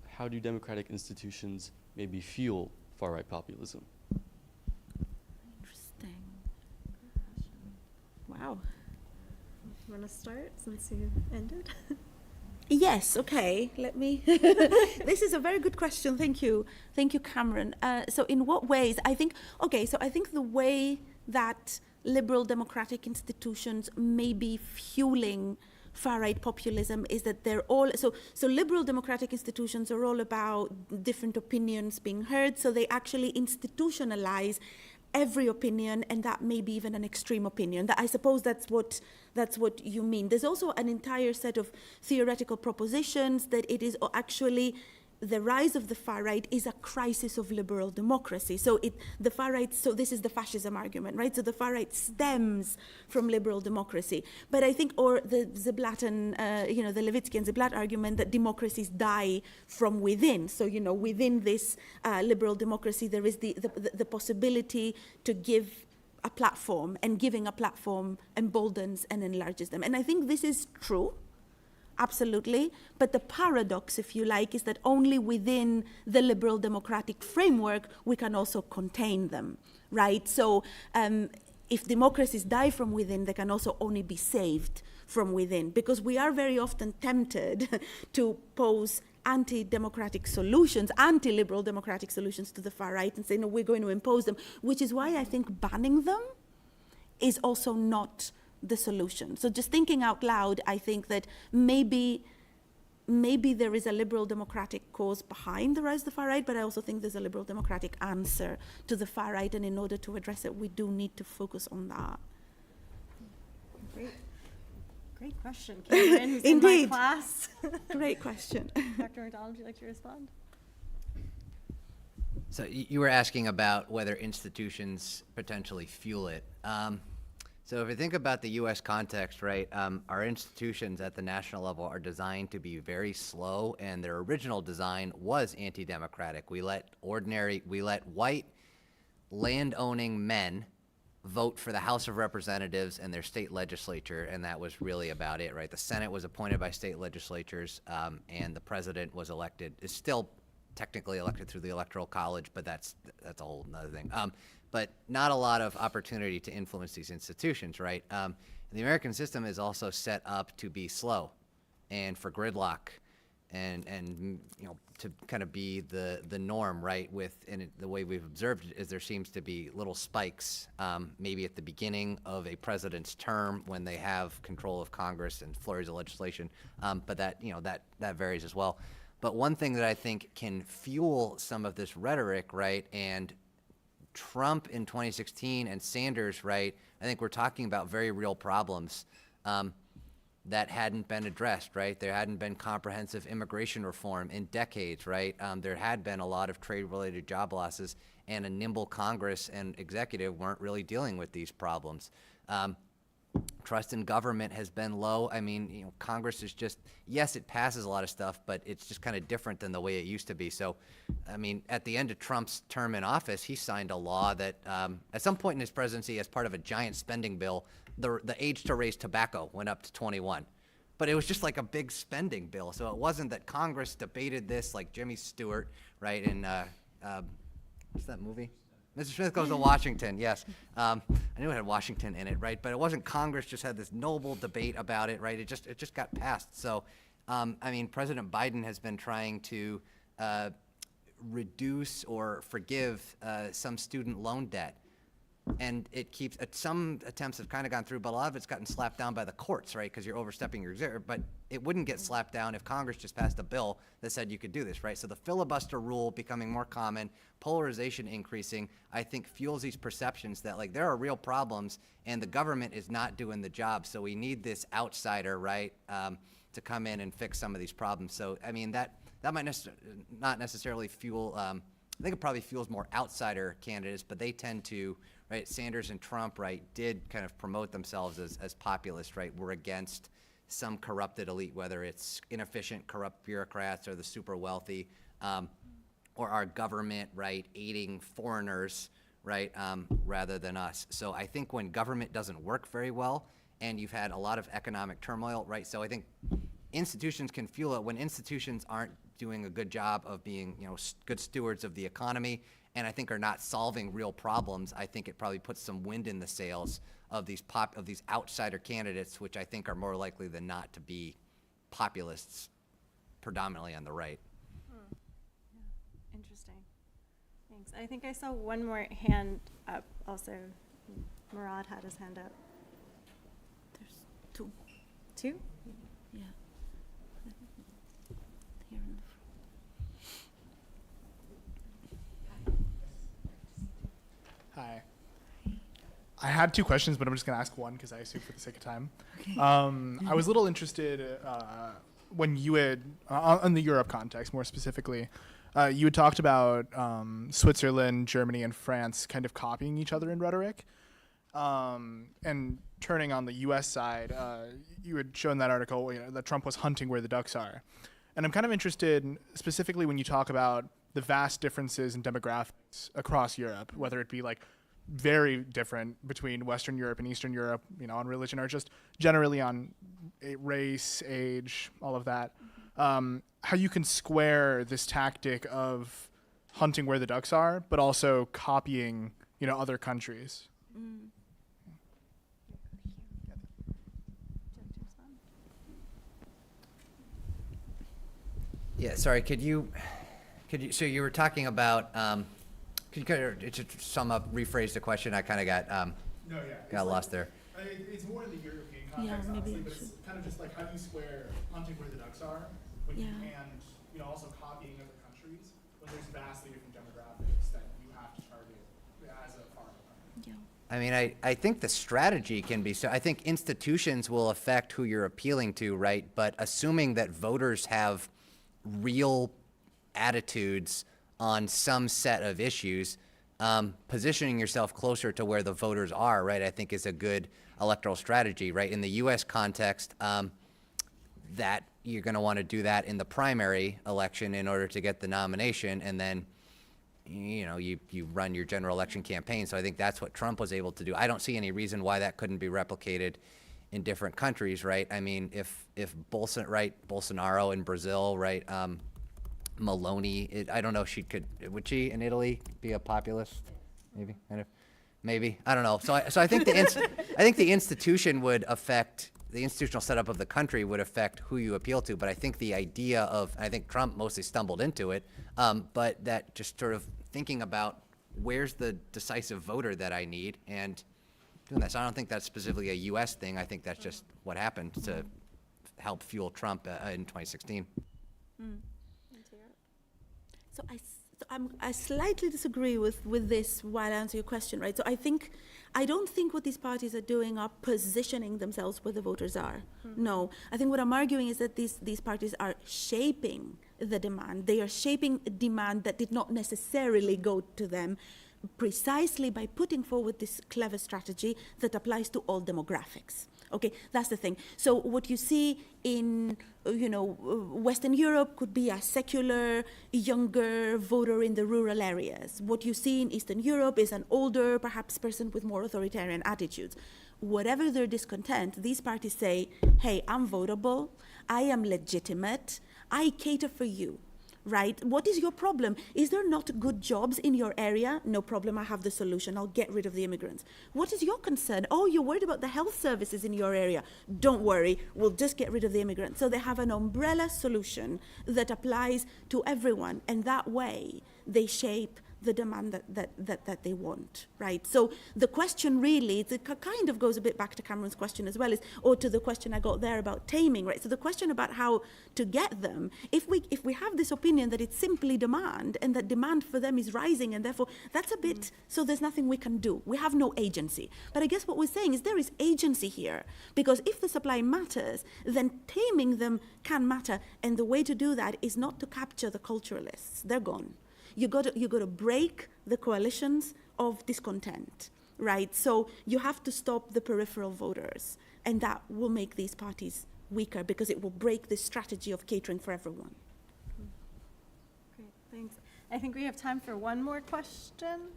Speaker 7: how do democratic institutions maybe fuel far-right populism?
Speaker 2: Interesting. Wow. You want to start since you ended?
Speaker 3: Yes, okay, let me. This is a very good question. Thank you. Thank you, Cameron. So in what ways? I think the way that liberal democratic institutions may be fueling far-right populism is that they're all, so liberal democratic institutions are all about different opinions being heard, so they actually institutionalize every opinion, and that may be even an extreme opinion. That I suppose that's what you mean. There's also an entire set of theoretical propositions that it is actually the rise of the far right is a crisis of liberal democracy. So the far right, so this is the fascism argument, right? So the far right stems from liberal democracy. But I think, or the Ziblatt and, the Levitsky and Ziblatt argument that democracies die from within. So, within this liberal democracy, there is the possibility to give a platform, and giving a platform emboldens and enlarges them. And I think this is true. Absolutely. But the paradox, if you like, is that only within the liberal democratic framework we can also contain them, right? So if democracies die from within, they can also only be saved from within, because we are very often tempted to pose anti-democratic solutions, anti-liberal democratic solutions to the far right and say, no, we're going to impose them, which is why I think banning them is also not the solution. So just thinking out loud, I think that maybe there is a liberal democratic cause behind the rise of the far right, but I also think there's a liberal democratic answer to the far right, and in order to address it, we do need to focus on that.
Speaker 2: Great question, Cameron, who's in my
Speaker 3: Indeed.
Speaker 2: class.
Speaker 3: Great question.
Speaker 2: Dr. McDonald, would you like to respond?
Speaker 4: So you were asking about whether institutions potentially fuel it. So if you think about the U.S. context, right, our institutions at the national level are designed to be very slow, and their original design was anti-democratic. We let white land-owning men vote for the House of Representatives and their state legislature, and that was really about it, right? The Senate was appointed by state legislatures, and the president is still technically elected through the Electoral College, but that's a whole other thing. But not a lot of opportunity to influence these institutions, right? The American system is also set up to be slow and for gridlock and to kind of be the norm, right? The way we've observed it is there seems to be little spikes, maybe at the beginning of a president's term when they have control of Congress and flurries of legislation, but that varies as well. But one thing that I think can fuel some of this rhetoric, right, and Trump in 2016 and Sanders, right, I think we're talking about very real problems that hadn't been addressed, right? There hadn't been comprehensive immigration reform in decades, right? There had been a lot of trade-related job losses, and a nimble Congress and executive weren't really dealing with these problems. Trust in government has been low. I mean, Congress is just, yes, it passes a lot of stuff, but it's just kind of different than the way it used to be. So, I mean, at the end of Trump's term in office, he signed a law that at some point in his presidency, as part of a giant spending bill, the age to raise tobacco went up to 21. But it was just like a big spending bill. So it wasn't that Congress debated this like Jimmy Stewart, right, in, what's that movie? Mr. Smith Goes to Washington, yes. I knew it had Washington in it, right? But it wasn't Congress just had this noble debate about it, right? It just got passed. So, I mean, President Biden has been trying to reduce or forgive some student loan debt. And it keeps, some attempts have kind of gone through, but a lot of it's gotten slapped down by the courts, right? Because you're overstepping your reserve. But it wouldn't get slapped down if Congress just passed a bill that said you could do this, right? So the filibuster rule becoming more common, polarization increasing, I think fuels these perceptions that like there are real problems and the government is not doing the job. So we need this outsider, right, to come in and fix some of these problems. So, I mean, that might not necessarily fuel, I think it probably fuels more outsider candidates, but they tend to, right, Sanders and Trump, right, did kind of promote themselves as populists, right? We're against some corrupted elite, whether it's inefficient, corrupt bureaucrats or the super wealthy, or our government, right, aiding foreigners, right, rather than us. So I think when government doesn't work very well and you've had a lot of economic turmoil, right, so I think institutions can fuel it when institutions aren't doing a good job of being, good stewards of the economy, and I think are not solving real problems. I think it probably puts some wind in the sails of these outsider candidates, which I think are more likely than not to be populists, predominantly on the right.
Speaker 2: Interesting. Thanks. I think I saw one more hand up also. Murad had his hand up.
Speaker 3: There's two.
Speaker 2: Two?
Speaker 3: Yeah. Here in the
Speaker 8: Hi. I had two questions, but I'm just going to ask one because I assume for the sake of time. I was a little interested when you had, on the Europe context more specifically, you had talked about Switzerland, Germany, and France kind of copying each other in rhetoric. And turning on the U.S. side, you had shown that article that Trump was hunting where the ducks are. And I'm kind of interested specifically when you talk about the vast differences in demographics across Europe, whether it be like very different between Western Europe and Eastern Europe, on religion, or just generally on race, age, all of that. How you can square this tactic of hunting where the ducks are, but also copying, other countries.
Speaker 4: Yeah, sorry, so you were talking about, could you kind of just sum up, rephrase the question? I kind of got lost there.
Speaker 8: It's more in the European context,
Speaker 3: maybe
Speaker 8: honestly,
Speaker 3: I
Speaker 8: but it's
Speaker 3: should.
Speaker 8: kind of just like how do you square hunting where the ducks are when
Speaker 3: Yeah.
Speaker 8: and also copying other countries when there's vastly different demographics that you have to target as a foreign country.
Speaker 3: Yeah.
Speaker 4: I mean, I think the strategy can be, so I think institutions will affect who you're appealing to, right? But assuming that voters have real attitudes on some set of issues, positioning yourself closer to where the voters are, right, I think is a good electoral strategy, right? In the U.S. context, that you're going to want to do that in the primary election in order to get the nomination, and then you run your general election campaign. So I think that's what Trump was able to do. I don't see any reason why that couldn't be replicated in different countries, right? I mean, if Bolsonaro in Brazil, right? Meloni, I don't know if would she in Italy be a populist? Maybe, I don't know. So I think I think the institution would affect, the institutional setup of the country would affect who you appeal to, but I think the idea of, I think Trump mostly stumbled into it, but that just sort of thinking about where's the decisive voter that I need and doing that. So I don't think that's specifically a U.S. thing. I think that's just what happened to help fuel Trump in 2016.
Speaker 3: So I slightly disagree with this while I answer your question, right? So I don't think what these parties are doing are positioning themselves where the voters are. No, I think what I'm arguing is that these parties are shaping the demand. They are shaping a demand that did not necessarily go to them, precisely by putting forward this clever strategy that applies to all demographics. Okay, that's the thing. So what you see in, Western Europe could be a secular, younger voter in the rural areas. What you see in Eastern Europe is an older, perhaps person with more authoritarian attitudes. Whatever their discontent, these parties say, hey, I'm votable, I am legitimate, I cater for you. Right? What is your problem? Is there not good jobs in your area? No problem, I have the solution. I'll get rid of the immigrants. What is your concern? Oh, you're worried about the health services in your area. Don't worry, we'll just get rid of the immigrants. So they have an umbrella solution that applies to everyone, and that way they shape the demand that they want, right? So the question really, it kind of goes a bit back to Cameron's question as well, or to the question I got there about taming, right? So the question about how to get them, if we have this opinion that it's simply demand and that demand for them is rising, and therefore that's a bit, so there's nothing we can do. We have no agency. But I guess what we're saying is there is agency here, because if the supply matters, then taming them can matter. And the way to do that is not to capture the culturalists. They're gone. You got to break the coalitions of discontent, right? So you have to stop the peripheral voters, and that will make these parties weaker because it will break the strategy of catering for everyone.
Speaker 2: Great, thanks. I think we have time for one more question.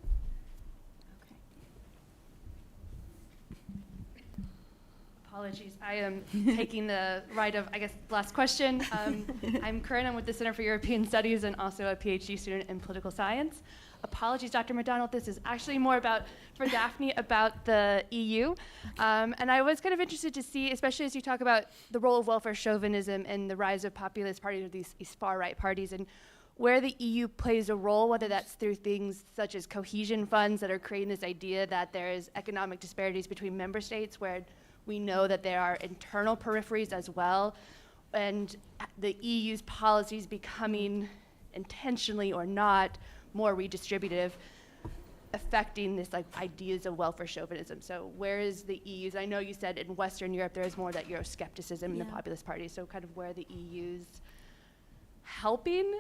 Speaker 2: Okay.
Speaker 9: Apologies. I am taking the right of, I guess, last question. I'm Corinne. I'm with the Center for European Studies and also a PhD student in political science. Apologies, Dr. McDonald. This is actually more for Daphne, about the EU. And I was kind of interested to see, especially as you talk about the role of welfare chauvinism and the rise of populist parties, or these far-right parties, and where the EU plays a role, whether that's through things such as cohesion funds that are creating this idea that there is economic disparities between member states, where we know that there are internal peripheries as well, and the EU's policies becoming, intentionally or not, more redistributive, affecting this like ideas of welfare chauvinism. So where is the EU's? I know you said in Western Europe there is more that Euroscepticism in the populist parties, so kind of where the EU's helping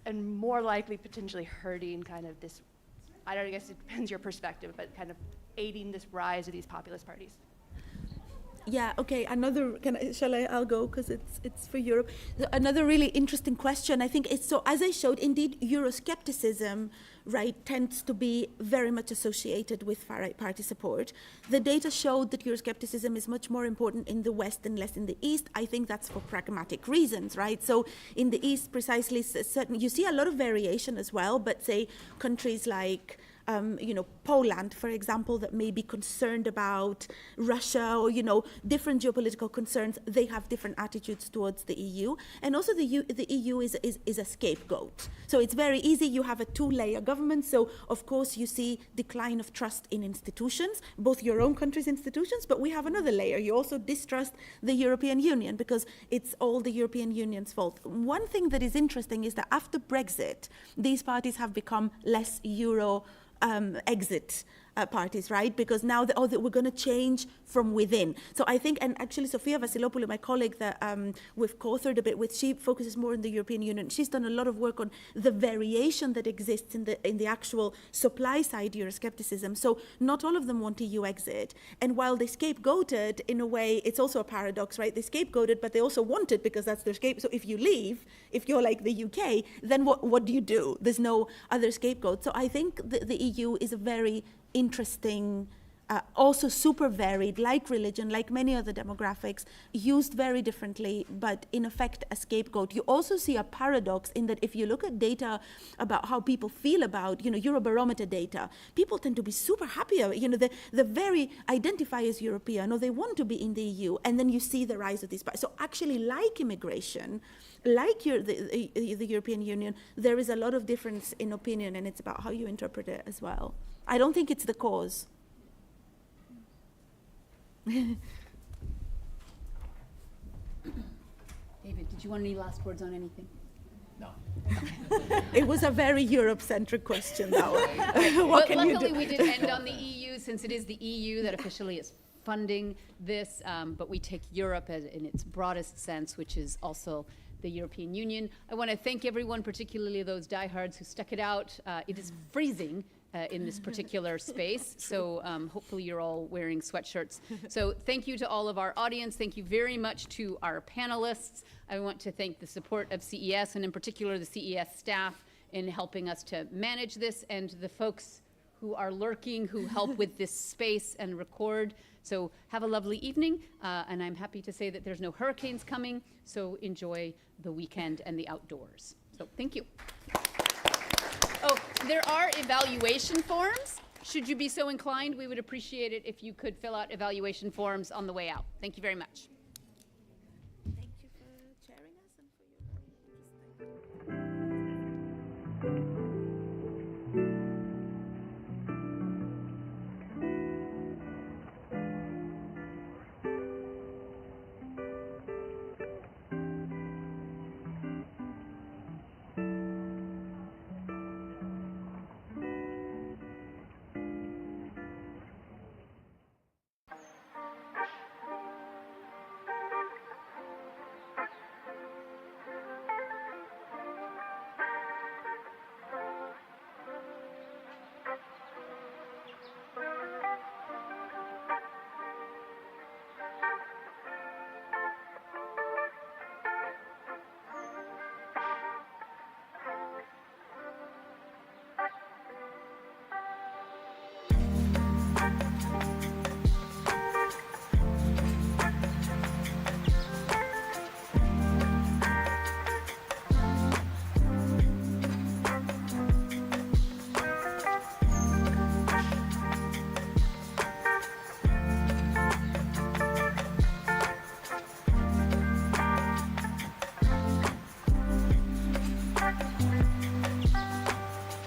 Speaker 9: and more likely potentially hurting kind of this, I don't know, I guess it depends your perspective, but kind of aiding this rise of these populist parties.
Speaker 3: Yeah, okay, I'll go because it's for Europe. Another really interesting question, I think it's, so as I showed, indeed, Euroscepticism, right, tends to be very much associated with far-right party support. The data showed that Euroscepticism is much more important in the West and less in the East. I think that's for pragmatic reasons, right? So in the East, precisely, you see a lot of variation as well, but say countries like Poland, for example, that may be concerned about Russia or, different geopolitical concerns, they have different attitudes towards the EU. And also the EU is a scapegoat. So it's very easy. You have a two-layer government. So, of course, you see decline of trust in institutions, both your own country's institutions, but we have another layer. You also distrust the European Union because it's all the European Union's fault. One thing that is interesting is that after Brexit, these parties have become less Euro exit parties, right? Because now we're going to change from within. So I think, and actually Sofia Vassilopoulou, my colleague that we've co-authored a bit with, she focuses more on the European Union. She's done a lot of work on the variation that exists in the actual supply side Euroscepticism. So not all of them want EU exit. And while they scapegoated, in a way, it's also a paradox, right? They scapegoated, but they also want it because that's their scapegoat. So if you leave, if you're like the UK, then what do you do? There's no other scapegoat. So I think the EU is a very interesting, also super varied, like religion, like many other demographics, used very differently, but in effect a scapegoat. You also see a paradox in that if you look at data about how people feel about, Eurobarometer data, people tend to be super happy. The very identify as European, or they want to be in the EU, and then you see the rise of these parties. So actually, like immigration, like the European Union, there is a lot of difference in opinion, and it's about how you interpret it as well. I don't think it's the cause.
Speaker 1: David, did you want any last words on anything?
Speaker 4: No.
Speaker 3: It was a very Europe-centric question, though.
Speaker 1: Well, luckily we did end on the EU, since it is the EU that officially is funding this, but we take Europe in its broadest sense, which is also the European Union. I want to thank everyone, particularly those diehards who stuck it out. It is freezing in this particular space, so hopefully you're all wearing sweatshirts. So thank you to all of our audience. Thank you very much to our panelists. I want to thank the support of CES, and in particular the CES staff, in helping us to manage this, and the folks who are lurking, who help with this space and record. So have a lovely evening, and I'm happy to say that there's no hurricanes coming, so enjoy the weekend and the outdoors. So thank you. Oh, there are evaluation forms. Should you be so inclined, we would appreciate it if you could fill out evaluation forms on the way out. Thank you very much.